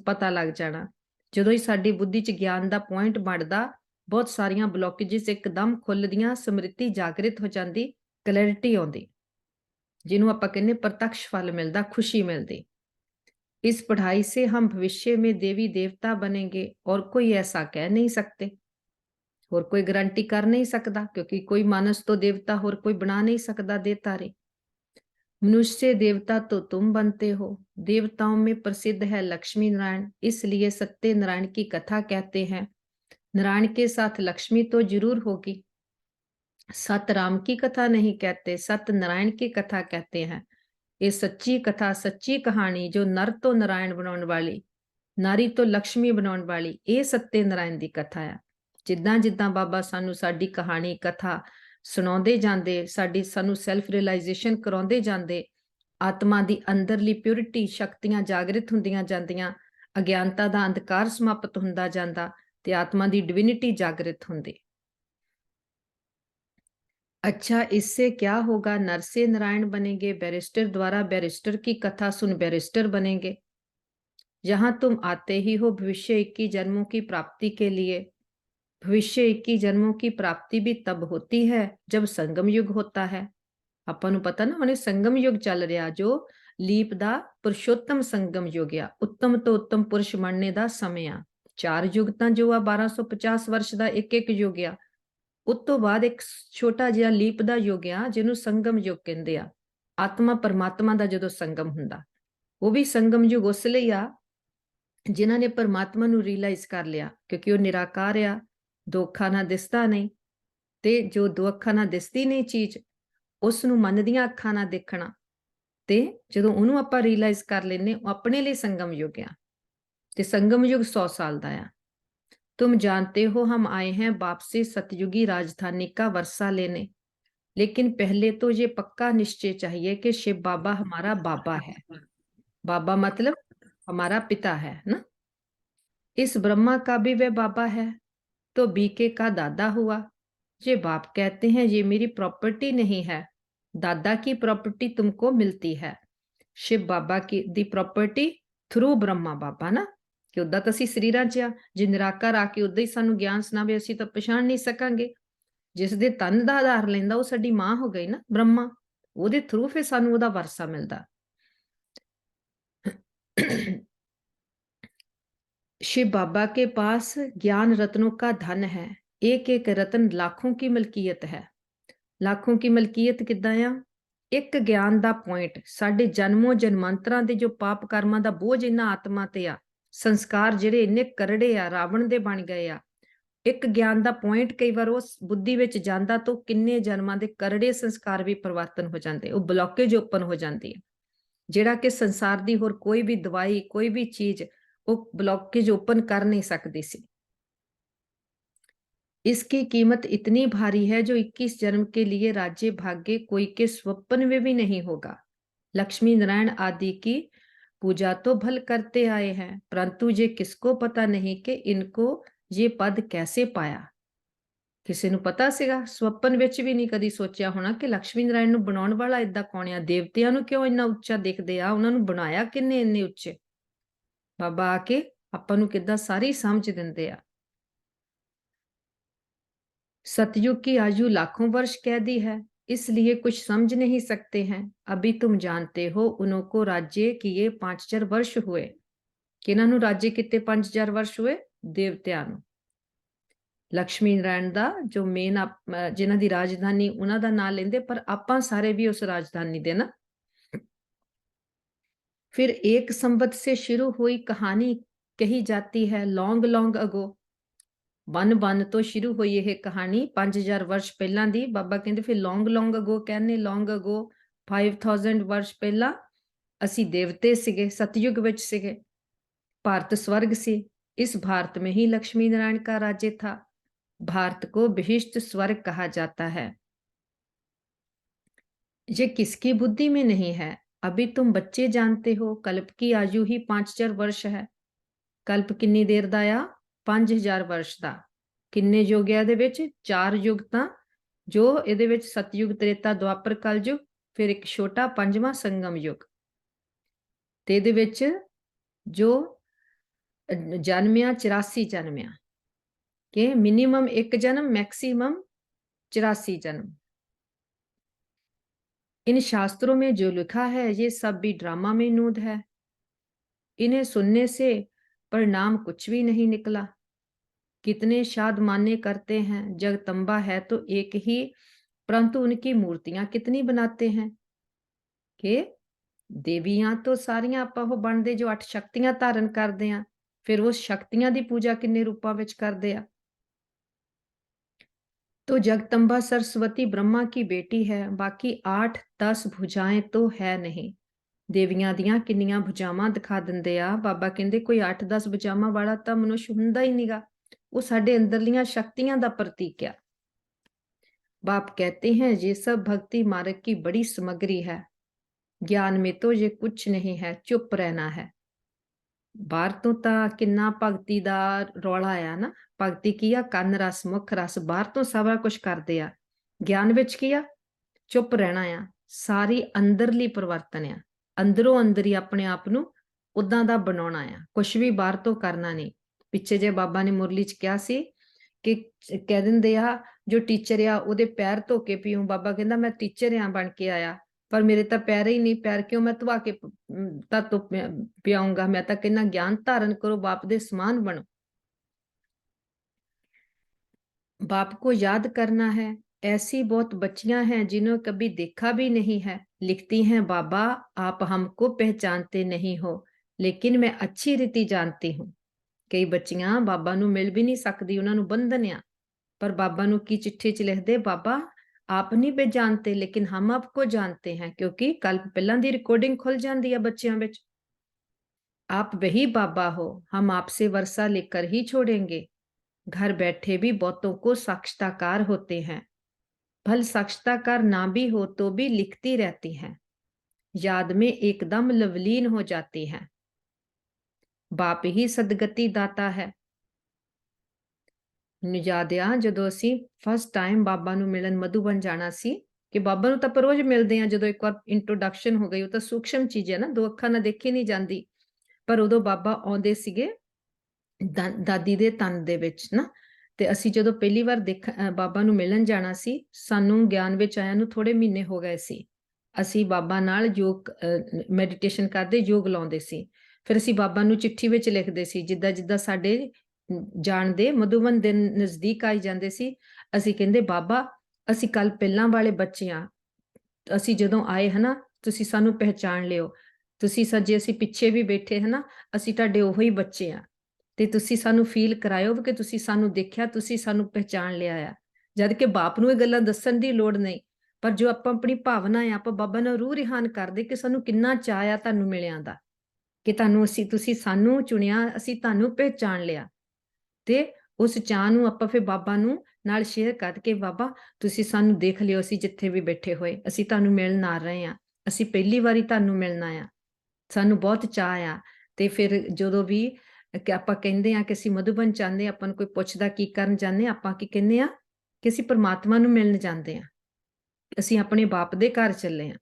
Speaker 1: ਪਤਾ ਲੱਗ ਜਾਣਾ। ਜਦੋਂ ਹੀ ਸਾਡੀ ਬੁੱਧੀ ਚ ਗਿਆਨ ਦਾ ਪੁਆਇੰਟ ਬਣਦਾ, ਬਹੁਤ ਸਾਰੀਆਂ ਬਲੌਕੇजेस ਇੱਕਦਮ ਖੁੱਲਦੀਆਂ, ਸਮ੍ਰਿਤੀ ਜਾਗਰਿਤ ਹੋ ਜਾਂਦੀ, ਕਲੈਰਿਟੀ ਆਉਂਦੀ, ਜਿਹਨੂੰ ਆਪਾਂ ਕਹਿੰਦੇ ਪ੍ਰਤੱਖ ਫਲ ਮਿਲਦਾ, ਖੁਸ਼ੀ ਮਿਲਦੀ। इस पढ़ाई से हम भविष्य में देवी देवता बनेंगे और कोई ऐसा कह नहीं सकते, और कोई गारंटी कर नहीं सकता, क्योंकि कोई मानस तो देवता और कोई बना नहीं सकता दे तारे। मनुष्य देवता तो तुम बनते हो। देवताओं में प्रसिद्ध है लक्ष्मी नारायण, इसलिए सत्य नारायण की कथा कहते हैं। नारायण के साथ लक्ष्मी तो जरूर होगी। सत राम की कथा नहीं कहते, सत नारायण की कथा कहते हैं। ये सच्ची कथा, सच्ची कहानी, जो नर तो नारायण बनाने वाली, नारी तो लक्ष्मी बनाने वाली, ये सत्य नारायण की कथा है। जिद्दां जिद्दां बाबा सानू साडी कहानी कथा सुणाउंदे जांदे, साडी सानू सैल्फ रियलाइजेशन कराउंदे जांदे, आत्मा दी अंदरली प्योरिटी शक्तियां जागृत हुंदियां जांदियां, अज्ञानता दा अंधकार समाप्त हुंदा जांदा, ते आत्मा दी डिविनिटी जागृत हुंदी। अच्छा, इससे क्या होगा? नर से नारायण बनेंगे, बैरिस्टर द्वारा बैरिस्टर की कथा सुन बैरिस्टर बनेंगे। यहां तुम आते ही हो भविष्य 21 जन्मों की प्राप्ति के लिए। भविष्य 21 जन्मों की प्राप्ति भी तब होती है जब संगम युग होता है। ਆਪਾਂ ਨੂੰ ਪਤਾ ਨਾ, ਉਹਨੇ ਸੰਗਮ ਯੁਗ ਚੱਲ ਰਿਹਾ, ਜੋ ਲੀਪ ਦਾ ਪੁਰਸ਼ੋਤਮ ਸੰਗਮ ਯੁਗ ਆ, ਉੱਤਮ ਤੋਂ ਉੱਤਮ ਪੁਰਸ਼ ਬਣਨੇ ਦਾ ਸਮੇਂ ਆ। 4 ਯੁਗ ਤਾਂ ਜੋ ਆ 1250 ਵਰਸ਼ ਦਾ ਇੱਕ ਯੁਗ ਆ, ਉਸ ਤੋਂ ਬਾਅਦ ਇੱਕ ਛੋਟਾ ਜਿਹਾ ਲੀਪ ਦਾ ਯੁਗ ਆ, ਜਿਹਨੂੰ ਸੰਗਮ ਯੁਗ ਕਹਿੰਦੇ ਆ। ਆਤਮਾ ਪਰਮਾਤਮਾ ਦਾ ਜਦੋਂ ਸੰਗਮ ਹੁੰਦਾ, ਉਹ ਵੀ ਸੰਗਮ ਯੁਗ ਉਸ ਲਈ ਆ ਜਿਨ੍ਹਾਂ ਨੇ ਪਰਮਾਤਮਾ ਨੂੰ ਰਿਅਲਾਈਜ਼ ਕਰ ਲਿਆ, ਕਿਉਂਕਿ ਉਹ ਨਿਰਾਕਾਰ ਆ, ਦੋ ਅੱਖਾਂ ਨਾਲ ਦਿਸਦਾ ਨਹੀਂ, ਤੇ ਜੋ ਦੋ ਅੱਖਾਂ ਨਾਲ ਦਿਸਦੀ ਨਹੀਂ ਚੀਜ਼, ਉਸ ਨੂੰ ਮਨ ਦੀਆਂ ਅੱਖਾਂ ਨਾਲ ਦੇਖਣਾ, ਤੇ ਜਦੋਂ ਉਹਨੂੰ ਆਪਾਂ ਰਿਅਲਾਈਜ਼ ਕਰ ਲੈਨੇ, ਉਹ ਆਪਣੇ ਲਈ ਸੰਗਮ ਯੁਗ ਆ, ਤੇ ਸੰਗਮ ਯੁਗ 100 ਸਾਲ ਦਾ ਆ। तुम जानते हो हम आए हैं बाप से सतयुगी राजधानी का वर्षा लेने, लेकिन पहले तो ये पक्का निश्चय चाहिए कि शिव बाबा हमारा बाबा है। बाबा मतलब हमारा पिता है ना। इस ब्रह्मा का भी वह बाबा है, तो बीके का दादा हुआ। ये बाप कहते हैं ये मेरी प्रॉपर्टी नहीं है, दादा की प्रॉपर्टी तुमको मिलती है। शिव बाबा की दी प्रॉपर्टी थ्रू ब्रह्मा बाबा ना, कि उदा तो असी शरीरां च आ, जे निराकार आके उदा ही सानू ज्ञान सुनावे, असी तो पछाण नहीं सकांगे। जिस दे तन दा आधार लैंदा, वो साडी मां हो गई ना ब्रह्मा, ਉਹਦੇ थ्रू फिर सानू ਉਹਦਾ ਵਰਸਾ मिलदा। शिव बाबा के पास ज्ञान रत्नों का धन है, एक एक रत्न लाखों की मलकीयत है। लाखों की मलकीयत किद्दां आ? एक ज्ञान दा पॉइंट, साडे जन्मों जन्मांतरां दे जो पाप कर्मां दा बोझ इन्हां आत्मा ते आ, संस्कार ਜਿਹੜੇ ਇੰਨੇ ਕਰੜੇ ਆ, ਰਾਵਣ ਦੇ ਬਣ ਗਏ ਆ। ਇੱਕ ਗਿਆਨ ਦਾ ਪੁਆਇੰਟ ਕਈ ਵਾਰ ਉਸ ਬੁੱਧੀ ਵਿੱਚ ਜਾਂਦਾ ਤਾਂ ਕਿੰਨੇ ਜਨਮਾਂ ਦੇ ਕਰੜੇ ਸੰਸਕਾਰ ਵੀ ਪਰਿਵਰਤਨ ਹੋ ਜਾਂਦੇ, ਉਹ ਬਲੌਕੇਜ ਓਪਨ ਹੋ ਜਾਂਦੀ ਹੈ। ਜਿਹੜਾ ਕਿ ਸੰਸਾਰ ਦੀ ਹੋਰ ਕੋਈ ਵੀ ਦਵਾਈ, ਕੋਈ ਵੀ ਚੀਜ਼ ਉਹ ਬਲੌकेज ओपन कर नहीं सकती सी। इसकी कीमत इतनी भारी है जो 21 जन्म के लिए राज्य भाग्य कोई के स्वप्न में भी नहीं होगा। लक्ष्मी नारायण आदि की पूजा तो भल करते आए हैं, परंतु ये किसको पता नहीं कि इनको ये पद कैसे पाया। ਕਿਸੇ ਨੂੰ ਪਤਾ ਸੀਗਾ? ਸੁਪਨ ਵਿੱਚ ਵੀ ਨਹੀਂ ਕਦੀ ਸੋਚਿਆ ਹੋਣਾ ਕਿ ਲక్ష్ਮੀ ਨਾਰਾਇਣ ਨੂੰ ਬਣਾਉਣ ਵਾਲਾ ਏਦਾਂ ਕੌਣ ਆ, ਦੇਵਤਿਆਂ ਨੂੰ ਕਿਉਂ ਇੰਨਾ ਉੱਚਾ ਦਿਖਦੇ ਆ, ਉਹਨਾਂ ਨੂੰ ਬਣਾਇਆ ਕਿੰਨੇ ਇੰਨੇ ਉੱਚੇ। ਬਾਬਾ ਆ ਕੇ ਆਪਾਂ ਨੂੰ ਕਿੱਦਾਂ ਸਾਰੀ ਸਮਝ ਦਿੰਦੇ ਆ। सतयुग की आयु लाखों वर्ष कह दी है, इसलिए कुछ समझ नहीं सकते हैं। अभी तुम जानते हो उनको राज्य किए 5000 वर्ष हुए। किन्हां नूं राज्य किते 5000 वर्ष हुए? देवतियां नूं। लक्ष्मी नारायण दा जो मेन जिन्हां दी राजधानी उन्हां दा नाम लेंदे, पर आपां सारे भी उस राजधानी दे ना। फिर एक संवत से शुरू हुई कहानी कही जाती है लॉन्ग लॉन्ग अगो। बन तो शुरू हुई यह कहानी 5000 वर्ष पहला दी। बाबा कहते फिर लॉन्ग लॉन्ग अगो कहने, लॉन्ग अगो 5000 वर्ष पहला असी देवते सिगे, सतयुग विच सिगे, भारत स्वर्ग सी। इस भारत में ही लक्ष्मी नारायण का राज्य था। भारत को विशिष्ट स्वर्ग कहा जाता है। ये किसकी बुद्धि में नहीं है? अभी तुम बच्चे जानते हो कल्प की आयु ही 5000 वर्ष है। कल्प किन्नी देर दा आ? 5000 वर्ष ਦਾ। ਕਿੰਨੇ ਯੁੱਗ ਹੈ ਇਹਦੇ ਵਿੱਚ? 4 ਯੁੱਗ ਤਾਂ ਜੋ ਇਹਦੇ ਵਿੱਚ ਸਤਯੁਗ, ਤ੍ਰੇਤਾ, ਦੁਆਪਰ, ਕਲਯੁਗ, ਫਿਰ ਇੱਕ ਛੋਟਾ 5ਵਾਂ ਸੰਗਮ ਯੁੱਗ। ਤੇ ਇਹਦੇ ਵਿੱਚ ਜੋ ਜਨਮਿਆ 84 ਜਨਮਿਆ ਕਿ मिनिमम 1 जन्म, मैक्सिमम 84 जन्म। इन शास्त्रों में जो लिखा है ये सब भी ड्रामा में नूद है। इन्हें सुनने से परिणाम कुछ भी नहीं निकला। कितने शाद मान्य करते हैं, जगदम्बा है तो एक ही, परंतु उनकी मूर्तियां कितनी बनाते हैं कि देवियां तो सारियां ਆਪਾਂ ਉਹ ਬਣਦੇ जो 8 शक्तियां धारण करते हैं, फिर उस शक्तियां की पूजा किन्ने रूपां विच करते हैं। तो जगदम्बा सरस्वती ब्रह्मा की बेटी है, बाकी 8-10 भुजाएं तो है नहीं। देवियां दियां किन्नियां भुजावां दिखा दिंदे आ। बाबा कहंदे कोई 8-10 भुजावां वाला तां मनुष्य हुंदा ही नहींगा, वो साडे अंदरलियां शक्तियां दा प्रतीक है। बाप कहते हैं ये सब भक्ति मार्ग की बड़ी सामग्री है, ज्ञान में तो ये कुछ नहीं है, चुप रहना है। बाहर तो तां किन्ना भगती दा रौला आ ना, भगती की आ कंन रस मुख रस, बाहर तो सारा कुछ करदे आ, ज्ञान विच की आ? चुप रहना आ। सारी अंदरली परिवर्तन आ, अंदरों अंदर ही अपने आप नूं उदां दा बनाउणा आ, कुछ भी बाहर तो करना नहीं। पिछे जे बाबा ने मुरली च कहा सी कि कह दिंदे आ जो टीचर आ उहदे पैर धो के पीऊं। बाबा कहंदा मैं टीचर आ बन के आया, पर मेरे तो पैर ही नहीं, पैर क्यों मैं धवा के तो पियाऊंगा। मैं तो कहना ज्ञान धारण करो, बाप दे समान बनो। बाप को याद करना है। ऐसी बहुत बच्चियां हैं जिन्होंने कभी देखा भी नहीं है, लिखती हैं बाबा आप हमको पहचानते नहीं हो, लेकिन मैं अच्छी रीति जानती हूँ। कई बच्चियां बाबा नू मिल भी नहीं सकती, उन्होंने बंधन आ, पर बाबा नू की चिट्ठी च लिख दे बाबा आप नहीं पहचानते लेकिन हम आपको जानते हैं, क्योंकि कल पहला दी रिकॉर्डिंग खुल जाती है बच्चियों में। आप वही बाबा हो, हम आपसे वर्षा लेकर ही छोड़ेंगे। घर बैठे भी बहुतों को साक्षात्कार होते हैं, भल साक्षात्कार ना भी हो तो भी लिखती रहती हैं, याद में एकदम लवलीन हो जाती हैं। बाप ही सदगति दाता है। याद आ जदों असीं फर्स्ट टाइम बाबा नूं मिलन मधुबन जाना सी कि बाबा नूं तां ਆਪਾਂ रोज मिलते हैं, जदों एक बार इंट्रोडक्शन हो गई, वो तो सूक्ष्म चीज है ना, 2 ਅੱਖਾਂ ਨਾਲ देखी नहीं जाती, पर उदों बाबा आउंदे सीगे दादी दे तन दे विच ना। ते असीं जदों पहली बार बाबा नूं मिलन जाना सी, सानूं ज्ञान विच आया नूं थोड़े महीने हो गए सी। असीं बाबा नाल योग मैडिटेशन करदे, योग लाउंदे सी। फिर असीं बाबा नूं चिट्ठी विच लिखदे सी, जिद्दां जिद्दां साडे जाण दे मधुबन दे नज़दीक आई जांदे सी। असीं कहंदे बाबा असीं कल पहलां वाले बच्चे आ, असीं जदों आए है ना तुसीं सानूं पहचान लिओ, तुसीं जे असीं पिछे भी बैठे है ना असीं तुहाडे ओही बच्चे आ, ते तुसीं सानूं फील करायो कि तुसीं सानूं देखिया, तुसीं सानूं पहचान लिया आ। जद कि बाप नूं ਇਹ ਗੱਲਾਂ ਦੱਸਣ ਦੀ ਲੋੜ नहीं, ਪਰ ਜੋ ਆਪਾਂ ਆਪਣੀ ਭਾਵਨਾ ਆ, ਆਪਾਂ ਬਾਬਾ ਨਾਲ ਰੂਹ ਰਿਹਾਨ ਕਰਦੇ ਕਿ ਸਾਨੂੰ ਕਿੰਨਾ ਚਾਅ ਆ ਤੁਹਾਨੂੰ ਮਿਲਿਆਂ ਦਾ, ਕਿ ਤੁਸੀਂ ਸਾਨੂੰ ਚੁਣਿਆ, ਅਸੀਂ ਤੁਹਾਨੂੰ ਪਹਿਚਾਣ ਲਿਆ। ਤੇ ਉਸ ਚਾਅ ਨੂੰ ਆਪਾਂ ਫਿਰ ਬਾਬਾ ਨੂੰ ਨਾਲ ਸ਼ੇਅਰ ਕਰਕੇ, ਬਾਬਾ ਤੁਸੀਂ ਸਾਨੂੰ ਦੇਖ ਲਿਓ, ਅਸੀਂ ਜਿੱਥੇ ਵੀ ਬੈਠੇ ਹੋਏ, ਅਸੀਂ ਤੁਹਾਨੂੰ ਮਿਲਣ ਆ ਰਹੇ ਹਾਂ, ਅਸੀਂ ਪਹਿਲੀ ਵਾਰੀ ਤੁਹਾਨੂੰ ਮਿਲਣਾ ਆ, ਸਾਨੂੰ ਬਹੁਤ ਚਾਅ ਆ। ਤੇ ਫਿਰ ਜਦੋਂ ਵੀ ਕਿ ਆਪਾਂ ਕਹਿੰਦੇ ਆ ਕਿ ਅਸੀਂ ਮਧੂਬਨ ਚਾਹੁੰਦੇ, ਆਪਾਂ ਨੂੰ ਕੋਈ ਪੁੱਛਦਾ ਕੀ ਕਰਨ ਜਾਂਦੇ, ਆਪਾਂ ਕੀ ਕਹਿੰਦੇ ਆ ਕਿ ਅਸੀਂ परमात्मा ਨੂੰ ਮਿਲਣ ਜਾਂਦੇ ਆ, ਅਸੀਂ ਆਪਣੇ ਬਾਪ ਦੇ ਘਰ ਚੱਲੇ ਆ।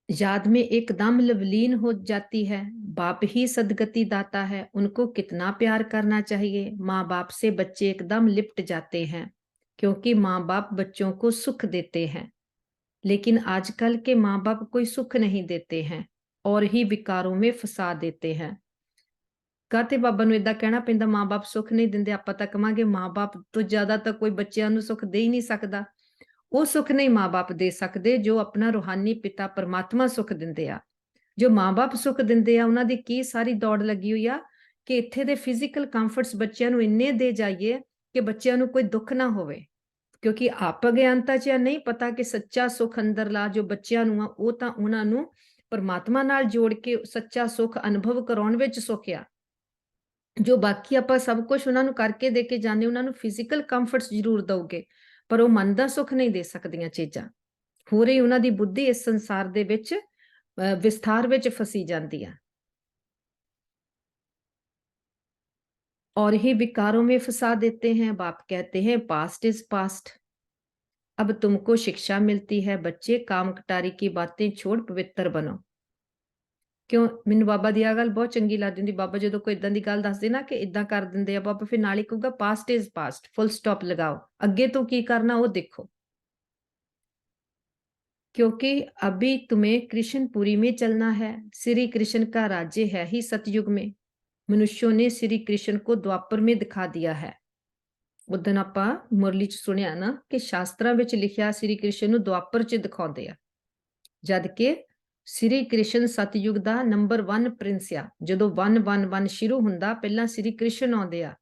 Speaker 1: याद में एकदम लवलीन हो जाती है, बाप ही सदगति दाता है, उनको कितना प्यार करना चाहिए। माँ बाप से बच्चे एकदम लिपट जाते हैं, क्योंकि माँ बाप बच्चों को सुख देते हैं। लेकिन आजकल के माँ बाप कोई सुख नहीं देते हैं और ही विकारों में फंसा देते हैं। ਕਾਤੇ ਬਾਬਾ ਨੂੰ ਏਦਾਂ ਕਹਿਣਾ ਪੈਂਦਾ, ਮਾਂ ਬਾਪ ਸੁੱਖ ਨਹੀਂ ਦਿੰਦੇ, ਆਪਾਂ ਤਾਂ ਕਵਾਂਗੇ ਮਾਂ ਬਾਪ ਤੋਂ ਜ਼ਿਆਦਾ ਤਾਂ ਕੋਈ ਬੱਚਿਆਂ ਨੂੰ ਸੁੱਖ ਦੇ ਹੀ ਨਹੀਂ ਸਕਦਾ। ਉਹ ਸੁੱਖ ਨਹੀਂ ਮਾਂ ਬਾਪ ਦੇ ਸਕਦੇ ਜੋ ਆਪਣਾ ਰੂਹਾਨੀ ਪਿਤਾ ਪਰਮਾਤਮਾ ਸੁੱਖ ਦਿੰਦੇ ਆ। ਜੋ ਮਾਂ ਬਾਪ ਸੁੱਖ ਦਿੰਦੇ ਆ, ਉਹਨਾਂ ਦੀ ਕੀ ਸਾਰੀ ਦੌੜ ਲੱਗੀ ਹੋਈ ਆ ਕਿ ਇੱਥੇ ਦੇ ਫਿਜ਼ੀਕਲ ਕੰਫਰਟਸ ਬੱਚਿਆਂ ਨੂੰ ਇੰਨੇ ਦੇ ਜਾਈਏ ਕਿ ਬੱਚਿਆਂ ਨੂੰ ਕੋਈ ਦੁੱਖ ਨਾ ਹੋਵੇ, ਕਿਉਂਕਿ ਆਪ ਅਗਿਆਨਤਾ 'ਚ ਨਹੀਂ ਪਤਾ ਕਿ ਸੱਚਾ ਸੁੱਖ ਅੰਦਰਲਾ ਜੋ ਬੱਚਿਆਂ ਨੂੰ ਆ, ਉਹ ਤਾਂ ਉਹਨਾਂ ਨੂੰ ਪਰਮਾਤਮਾ ਨਾਲ ਜੋੜ ਕੇ ਸੱਚਾ ਸੁੱਖ ਅਨੁਭਵ ਕਰਾਉਣ ਵਿੱਚ ਸੁੱਖ ਆ। ਜੋ ਬਾਕੀ ਆਪਾਂ ਸਭ ਕੁਝ ਉਹਨਾਂ ਨੂੰ ਕਰਕੇ ਦੇ ਕੇ ਜਾਂਦੇ, ਉਹਨਾਂ ਨੂੰ ਫਿਜ਼ੀਕਲ ਕੰਫਰਟਸ ਜ਼ਰੂਰ ਦਓਗੇ, ਪਰ ਉਹ ਮਨ ਦਾ ਸੁੱਖ ਨਹੀਂ ਦੇ ਸਕਦੀਆਂ ਚੀਜ਼ਾਂ। ਹੋ ਰਹੀ ਉਹਨਾਂ ਦੀ ਬੁੱਧੀ ਇਸ ਸੰਸਾਰ ਦੇ ਵਿੱਚ ਵਿਸਥਾਰ ਵਿੱਚ ਫਸੀ ਜਾਂਦੀ ਆ। और ही विकारों में फंसा देते हैं। बाप कहते हैं पास्ट इज पास्ट, अब तुमको शिक्षा मिलती है, बच्चे काम कटारी की बातें छोड़ पवित्र बनो। ਕਿਉਂ ਮੈਨੂੰ ਬਾਬਾ ਦੀ ਆ ਗੱਲ ਬਹੁਤ ਚੰਗੀ ਲੱਗਦੀ ਹੁੰਦੀ। ਬਾਬਾ ਜਦੋਂ ਕੋਈ ਇਦਾਂ ਦੀ ਗੱਲ ਦੱਸਦੇ ਨਾ ਕਿ ਇਦਾਂ ਕਰ ਦਿੰਦੇ ਆ, ਬਾਬਾ ਫਿਰ ਨਾਲ ਹੀ ਕਹੂਗਾ past is past, full stop ਲਗਾਓ, ਅੱਗੇ ਤੋਂ ਕੀ ਕਰਨਾ ਉਹ ਦੇਖੋ। क्योंकि अभी तुम्हें कृष्णपुरी में चलना है, श्री कृष्ण का राज्य है ही सतयुग में। मनुष्यों ने श्री कृष्ण को द्वापर में दिखा दिया है। उदन आपां मुरली च सुनिया ना कि शास्त्रां विच लिखिया श्री कृष्ण ਨੂੰ द्वापर ਚ ਦਿਖਾਉਂਦੇ ਆ, ਜਦ ਕਿ श्री कृष्ण सतयुग ਦਾ नंबर 1 ਪ੍ਰਿੰਸ ਆ। ਜਦੋਂ 111 ਸ਼ੁਰੂ ਹੁੰਦਾ, ਪਹਿਲਾਂ श्री कृष्ण ਆਉਂਦੇ ਆ।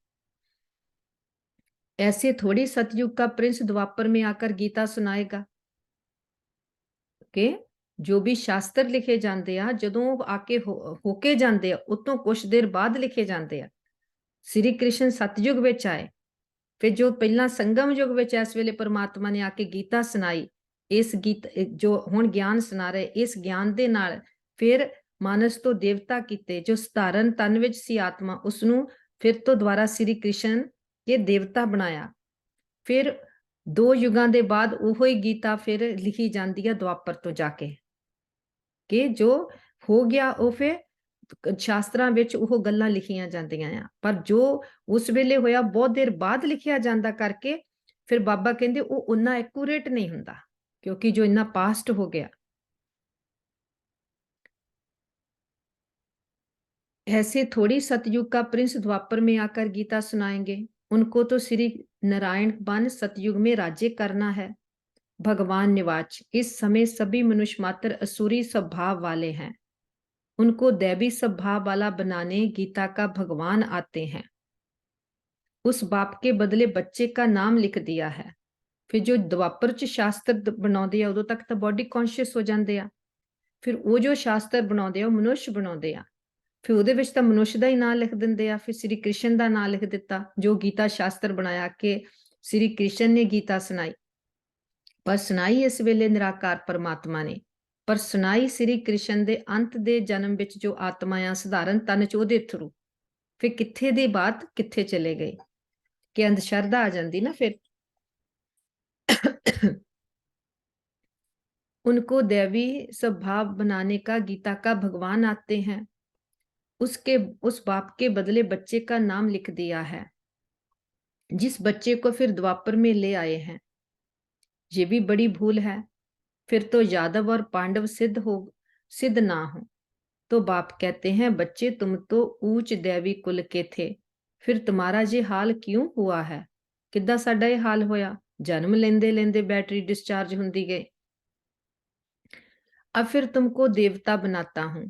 Speaker 1: ऐसे थोड़ी सतयुग का प्रिंस द्वापर में आकर गीता सुनाएगा कि जो भी शास्त्र लिखे जाते हैं, ਜਦੋਂ आके होके जाते हैं, उतों कुछ देर बाद लिखे जाते हैं। श्री कृष्ण सतयुग विच आए, फिर जो पहला संगम युग विच इस वेले परमात्मा ने आके गीता सुनाई, इस गीत जो हुण ज्ञान सुना रहे, इस ज्ञान दे नाल फिर मानस तो देवता कीते, जो सधारण तन विच सी आत्मा, उसनूं फिर तो द्वारा श्री कृष्ण ये देवता बनाया। फिर 2 युगां दे बाद ओहो ही गीता फिर लिखी जाती है द्वापर तो जाके, कि जो हो गया वो फिर शास्त्रां विच ਉਹ ਗੱਲਾਂ ਲਿਖੀਆਂ ਜਾਂਦੀਆਂ ਆ, ਪਰ ਜੋ ਉਸ ਵੇਲੇ ਹੋਇਆ ਬਹੁਤ ਦੇਰ ਬਾਅਦ ਲਿਖਿਆ ਜਾਂਦਾ ਕਰਕੇ ਫਿਰ ਬਾਬਾ ਕਹਿੰਦੇ ਉਹ ਉਨਾ ਐਕੂਰੇਟ ਨਹੀਂ ਹੁੰਦਾ, ਕਿਉਂਕਿ ਜੋ ਇੰਨਾ ਪਾਸਟ ਹੋ ਗਿਆ। ऐसे थोड़ी सतयुग का प्रिंस द्वापर में आकर गीता सुनाएंगे, उनको तो श्री नारायण बन सतयुग में राज्य करना है। भगवान निवाच, इस समय सभी मनुष्य मात्र असुरी स्वभाव वाले हैं, उनको दैवी स्वभाव वाला बनाने गीता का भगवान आते हैं। उस बाप के बदले बच्चे का नाम लिख दिया है। फिर जो द्वापर च शास्त्र बनाते हैं, उदों तक तो बॉडी कॉन्शियस हो जाते हैं, फिर वो जो शास्त्र बनाते हैं मनुष्य बनाते हैं, फिर ਉਹਦੇ ਵਿੱਚ ਤਾਂ ਮਨੁੱਖ ਦਾ ਹੀ ਨਾਂ ਲਿਖ ਦਿੰਦੇ ਆ। ਫਿਰ श्री कृष्ण ਦਾ ਨਾਂ ਲਿਖ ਦਿੱਤਾ, ਜੋ ਗੀਤਾ ਸ਼ਾਸਤਰ ਬਣਾਇਆ ਕਿ श्री कृष्ण ने गीता सुनाई, पर सुनाई इस वेले निराकार परमात्मा ने, पर सुनाई श्री कृष्ण दे अंत दे जन्म विच जो आत्मा आ सधारण तन च ਉਹਦੇ थ्रू। फिर किथे दी बात किथे चले गए कि अंधश्रद्धा आ जाती ना। फिर उनको दैवी स्वभाव बनाने का गीता का भगवान आते हैं, उस बाप के बदले बच्चे का नाम लिख दिया है, जिस बच्चे को फिर द्वापर में ले आए हैं। ये भी बड़ी भूल है। फिर तो यादव और पांडव सिद्ध ना हो। तो बाप कहते हैं बच्चे तुम तो ऊंच दैवी कुल के थे, फिर तुम्हारा ये हाल क्यों हुआ है। किद्दां साडा ये हाल होया, जन्म लेंदे लेंदे बैटरी डिस्चार्ज हुंदी गई। अब फिर तुमको देवता बनाता हूं।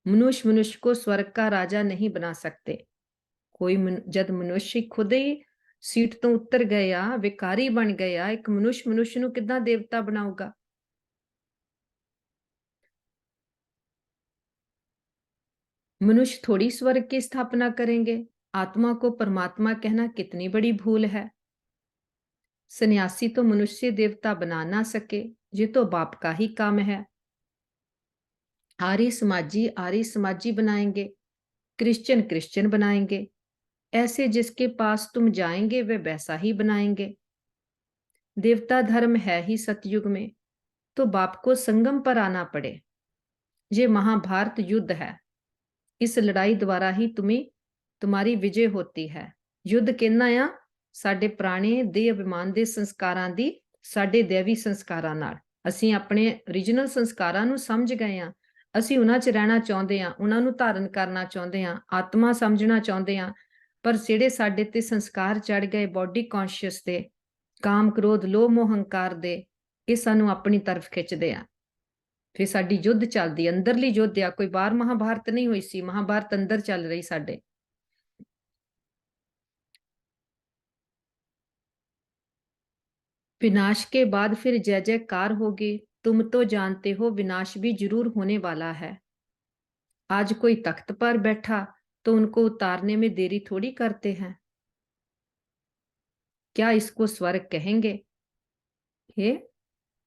Speaker 1: मनुष्य को स्वर्ग का राजा नहीं बना सकते। कोई जब मनुष्य खुद ही ਸੀਟ ਤੋਂ ਉੱਤਰ ਗਏ ਆ, ਵਿਕਾਰੀ ਬਣ ਗਏ ਆ। ਇੱਕ ਮਨੁੱਖ ਨੂੰ ਕਿੱਦਾਂ ਦੇਵਤਾ ਬਣਾਊਗਾ? मनुष्य थोड़ी स्वर्ग की स्थापना करेंगे। आत्मा को परमात्मा कहना कितनी बड़ी भूल है। सन्यासी तो मनुष्य देवता बना ना सके, ये तो बाप का ही काम है। आर्य समाजी बनाएंगे, क्रिश्चियन बनाएंगे। ऐसे जिसके पास तुम जाएंगे वे वैसा ही बनाएंगे। देवता धर्म है ही सतयुग में, तो बाप को संगम पर आना पड़े। ये महाभारत युद्ध है, इस लड़ाई द्वारा ही तुम्हारी विजय होती है। युद्ध कहना आ साडे पुराने देह अभिमान दे संस्कारां दी साडे दैवी संस्कारां नाल। ਅਸੀਂ ਆਪਣੇ ओरिजिनल संस्कारां ਨੂੰ ਸਮਝ ਗਏ ਆ। ਅਸੀਂ ਉਹਨਾਂ 'ਚ ਰਹਿਣਾ ਚਾਹੁੰਦੇ ਆ, ਉਹਨਾਂ ਨੂੰ ਧਾਰਨ ਕਰਨਾ ਚਾਹੁੰਦੇ ਆ, ਆਤਮਾ ਸਮਝਣਾ ਚਾਹੁੰਦੇ ਆ। ਪਰ ਜਿਹੜੇ ਸਾਡੇ ਤੇ ਸੰਸਕਾਰ ਚੜ ਗਏ ਬੋਡੀ ਕੌਨਸ਼ੀਅਸ ਦੇ, ਕਾਮ ਕ੍ਰੋਧ ਲੋਭ ਮੋਹ ਹੰਕਾਰ ਦੇ, ਇਹ ਸਾਨੂੰ ਆਪਣੀ ਤਰਫ ਖਿੱਚਦੇ ਆ। ਫਿਰ ਸਾਡੀ ਯੁੱਧ ਚੱਲਦੀ, ਅੰਦਰਲੀ ਯੁੱਧ ਆ। ਕੋਈ ਬਾਹਰ ਮਹਾਭਾਰਤ ਨਹੀਂ ਹੋਈ ਸੀ, ਮਹਾਭਾਰਤ ਅੰਦਰ ਚੱਲ ਰਹੀ ਸਾਡੇ। विनाश के बाद फिर जय जयकार होगी। तुम तो जानते हो विनाश भी जरूर होने वाला है। आज कोई तख्त पर बैठा तो उनको उतारने में देरी थोड़ी करते हैं। क्या इसको स्वर्ग कहेंगे? ये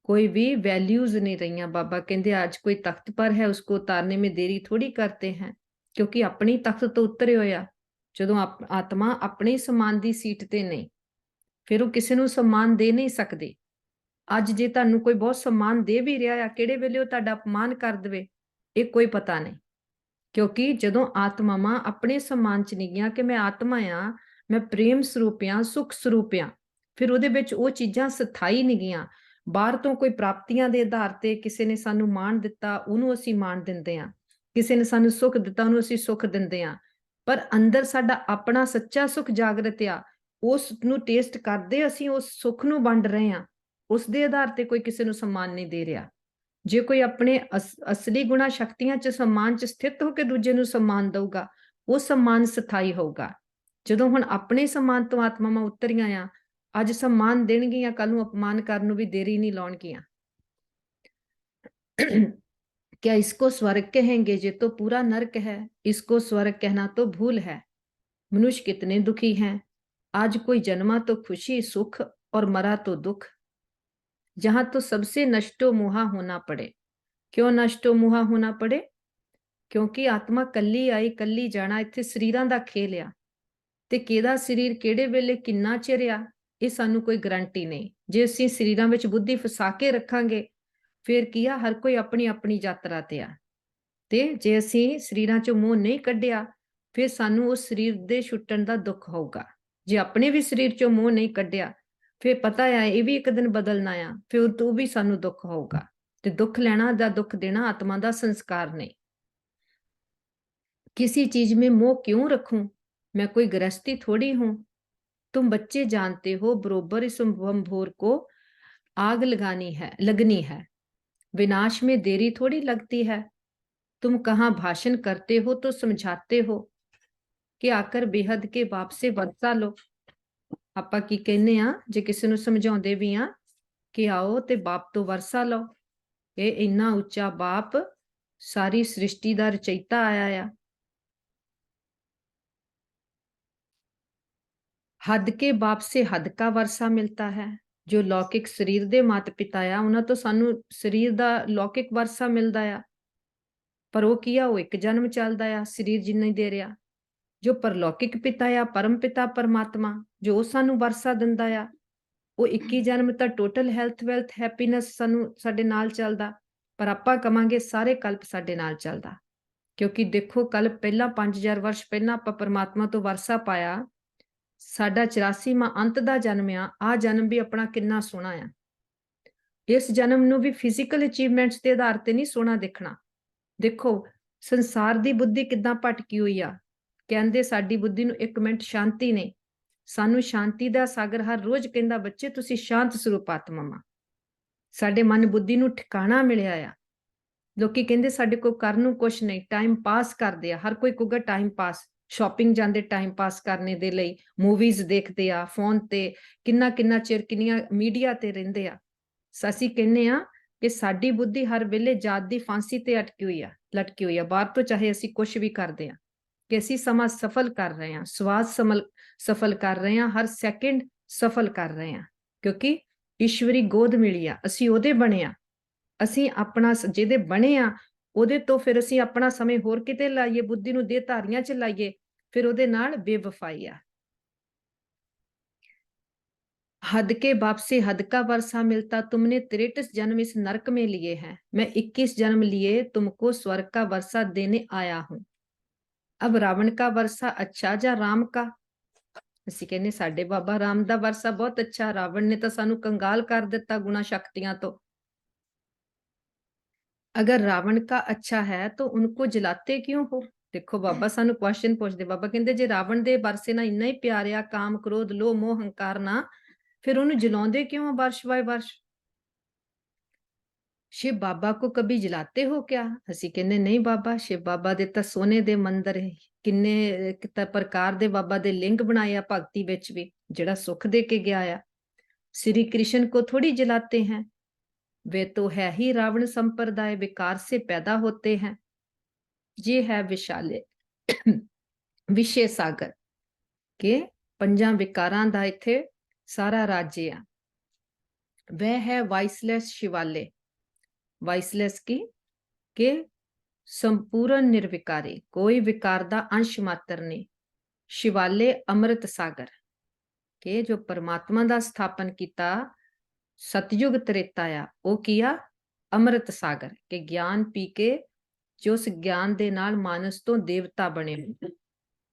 Speaker 1: कोई भी वैल्यूज नहीं रही। बाबा कहते आज कोई तख्त पर है, उसको उतारने में देरी थोड़ी करते हैं, क्योंकि अपनी तख्त तो उतरे होया। जो आत्मा अपने समान की सीट ते नहीं, फिर वो किसी को सम्मान दे नहीं सकती। अज जे तुहानू कोई बहुत सम्मान दे भी रहा है, किहड़े वेले वो तुहाडा अपमान कर देवे, ये कोई पता नहीं। क्योंकि जदों आत्मावां अपने सम्मान च नहीं गया कि मैं आत्मा आ, मैं प्रेम स्वरूप आ, सुख स्वरूप आ, फिर उहदे विच वो चीज़ां स्थाई नहीं गईयां। बाहर तो कोई प्राप्तियां दे आधार ते किसी ने सानू मान दिता, उहनू असीं मान दिंदे आ। किसी ने सानू सुख दिता, उहनू असीं सुख दिंदे आ। पर अंदर साडा अपना सच्चा सुख जागृत आ, उस नू टेस्ट करदे असीं उस सुख नू वंड रहे हां। उस दे आधार ते कोई किसी नू सम्मान नहीं दे रहा। जे कोई अपने असली गुणा शक्तियां च सम्मान च स्थित होकर दूजे नू सम्मान दऊगा, वो सम्मान स्थाई होगा। जदों हुण अपने सम्मान तो आत्मावां उतरियां आ, अज सम्मान देणगियां, कल नू अपमान करन नू भी देरी नहीं लाउणगियां। क्या इसको स्वर्ग कहेंगे? ये तो पूरा नरक है। इसको स्वर्ग कहना तो भूल है। मनुष्य कितने दुखी हैं। आज कोई जन्मा तो खुशी सुख और मरा तो दुख। जहां तो सबसे नष्टो मुहा होना पड़े। क्यों नष्टो मुहा होना पड़े? क्योंकि आत्मा कल्ली आई कल्ली जाना। इत्थे शरीरां दा खेल आ, ते किहदा शरीर किहड़े वेले किन्ना चिर आ, ये सानू कोई गारंटी नहीं। जे असीं शरीरां विच बुद्धि फसा के रखांगे, फिर की आ, हर कोई अपनी अपनी यात्रा ते आ। ते जे असीं शरीरां चों मोह नहीं कढिया, फिर सानू उस शरीर दे छुट्टण दा दुख होगा। जे अपने भी शरीर चों मोह नहीं कढिया, फिर पता है ये भी एक दिन बदलना आ, फिर तो भी सानू दुख होगा। ते दुख लेना या दुख देना आत्मा दा संस्कार नहीं। किसी चीज में मोह क्यों रखूं? मैं कोई गृहस्थी थोड़ी हूं। तुम बच्चे जानते हो बरोबर इस भंभोर को आग लगनी है। विनाश में देरी थोड़ी लगती है। तुम कहाँ भाषण करते हो तो समझाते हो कि आकर बेहद के बाप से वर्षा लो। ਆਪਾਂ ਕੀ ਕਹਿੰਦੇ ਆ, ਜੇ ਕਿਸੇ ਨੂੰ ਸਮਝਾਉਂਦੇ ਵੀ ਆ ਕਿ ਆਓ ਤੇ ਬਾਪ ਤੋਂ ਵਰਸਾ ਲਓ। ਇਹ ਇੰਨਾ ਉੱਚਾ ਬਾਪ ਸਾਰੀ ਸ੍ਰਿਸ਼ਟੀ ਦਾ ਰਚయిਤਾ ਆਇਆ ਆ। हद के बाप से हद का वर्षा मिलता है। जो लौकिक शरीर दे माता पिता आ, उन्हां तो सानू शरीर दा लौकिक वर्षा मिलदा आ, पर वो की आ, वो एक जन्म चलदा आ, शरीर जिन्ना ही दे रहा। जो परलौकिक पिता आ, परम पिता परमात्मा, जो सानू वर्षा दिंदा आ, वो 21 जन्म तो टोटल हैल्थ वैल्थ हैप्पीनैस सानू साडे नाल चलदा। पर आपां कवांगे सारे कल्प साडे नाल चलदा। क्योंकि देखो कल पहला 5000 वर्ष पहला आपां परमात्मा तो वर्षा पाया। साडा 84वां अंत दा जन्म आ जन्म भी अपना किन्ना सोहना आ। इस जन्म नू भी फिजिकल अचीवमेंट्स के आधार ते नहीं सोहना देखना। देखो संसार दी बुद्धि किद्दां भटकी हुई आ। कहंदे साडी बुद्धि नू 1 मिनट शांति नहीं। सानू शांति दा सागर हर रोज कहंदा बच्चे तुसी शांत स्वरूप आत्मा वा। साडे मन बुद्धि नू ठिकाना मिलिया आ। लोकी कहंदे साडे कोल करन नू कुछ नहीं, टाइम पास करदे आ। हर कोई कहूगा टाइम पास। ਸ਼ਾਪਿੰਗ ਜਾਂਦੇ ਟਾਈਮ ਪਾਸ ਕਰਨੇ ਦੇ ਲਈ, ਮੂਵੀਜ਼ ਦੇਖਦੇ ਆ ਫੋਨ ਤੇ, ਕਿੰਨਾ ਕਿੰਨਾ ਚਿਰ ਕਿੰਨੀਆਂ ਮੀਡੀਆ ਤੇ ਰਹਿੰਦੇ ਆ। ਅਸੀਂ ਕਹਿੰਦੇ ਆ ਕਿ ਸਾਡੀ ਬੁੱਧੀ ਹਰ ਵੇਲੇ ਜਾਤ ਦੀ ਫਾਂਸੀ ਤੇ ਅਟਕੀ ਹੋਈ ਆ, ਲਟਕੀ ਹੋਈ ਆ। ਬਾਹਰ ਤੋਂ ਚਾਹੇ ਅਸੀਂ ਕੁਝ ਵੀ ਕਰਦੇ ਆ, ਕਿ ਅਸੀਂ ਸਮਾਂ ਸਫਲ ਕਰ ਰਹੇ ਹਾਂ, ਸਵਾਦ ਸਫਲ ਕਰ ਰਹੇ ਹਾਂ, ਹਰ ਸੈਕਿੰਡ ਸਫਲ ਕਰ ਰਹੇ ਹਾਂ, ਕਿਉਂਕਿ ਈਸ਼ਵਰੀ ਗੋਦ ਮਿਲੀ ਆ, ਅਸੀਂ ਉਹਦੇ ਬਣੇ ਆ। ਅਸੀਂ ਆਪਣਾ ਜਿਹਦੇ ਬਣੇ ਆ ਉਹਦੇ ਤੋਂ ਫਿਰ ਅਸੀਂ ਆਪਣਾ ਸਮੇਂ ਹੋਰ ਕਿਤੇ ਲਾਈਏ, ਬੁੱਧੀ ਨੂੰ ਦੇਹਧਾਰੀਆਂ ਚ ਲਾਈਏ, ਫਿਰ ਉਹਦੇ ਨਾਲ ਬੇਵਫਾਈ ਆ। हद के बाप से हद का वर्षा मिलता, तुमने 63 जन्म इस नरक में लिए हैं, मैं 21 जन्म लिए तुमको स्वर्ग का वर्षा देने आया हूं। अब रावण का वर्षा अच्छा ਜਾਂ ਰਾਮ का? ਅਸੀਂ ਕਹਿੰਦੇ ਸਾਡੇ ਬਾਬਾ ਰਾਮ ਦਾ ਵਰਸਾ ਬਹੁਤ ਅੱਛਾ, ਰਾਵਣ ਨੇ ਤਾਂ ਸਾਨੂੰ ਕੰਗਾਲ ਕਰ ਦਿੱਤਾ ਗੁਣਾ ਸ਼ਕਤੀਆਂ ਤੋਂ। अगर रावण का अच्छा है तो उनको जलाते क्यों हो? देखो बाबा सानू क्वेश्चन पूछते, बाबा कहते जे रावण दे बरसे ना इन्ना ही प्यार आ, काम क्रोध लोह मोह हंकार ना, फिर ਉਹਨੂੰ जलाਉਂਦੇ क्यों हो वर्ष बाय वर्ष? शिव बाबा को कभी जलाते हो क्या? ਅਸੀਂ ਕਹਿੰਦੇ ਨਹੀਂ ਬਾਬਾ, शिव बाबा ਦੇ ਤਾਂ ਸੋਨੇ ਦੇ ਮੰਦਰ ਕਿੰਨੇ ਪ੍ਰਕਾਰ ਦੇ ਬਾਬਾ ਦੇ ਲਿੰਗ ਬਣਾਏ ਆ ਭਗਤੀ ਵਿੱਚ ਵੀ, ਜਿਹੜਾ ਸੁਖ ਦੇ ਕੇ ਗਿਆ ਆ। श्री कृष्ण को थोड़ी जलाते हैं, वे तो है ही रावण संप्रदाय, विकार से पैदा होते हैं। ये है विशाले विषय सागर के पंजां विकारां दा इत्थे सारा राज्य आ। वह है वाइसलेस शिवाले, वाइसलेस की के संपूर्ण निर्विकारी, कोई विकार दा अंश मात्र नहीं। शिवाले अमृत सागर के जो परमात्मा दा स्थापन किया सतयुग त्रेता आ, वो किया अमृत सागर के ज्ञान पी के जो उस ज्ञान दे नाल मानस तो देवता बने।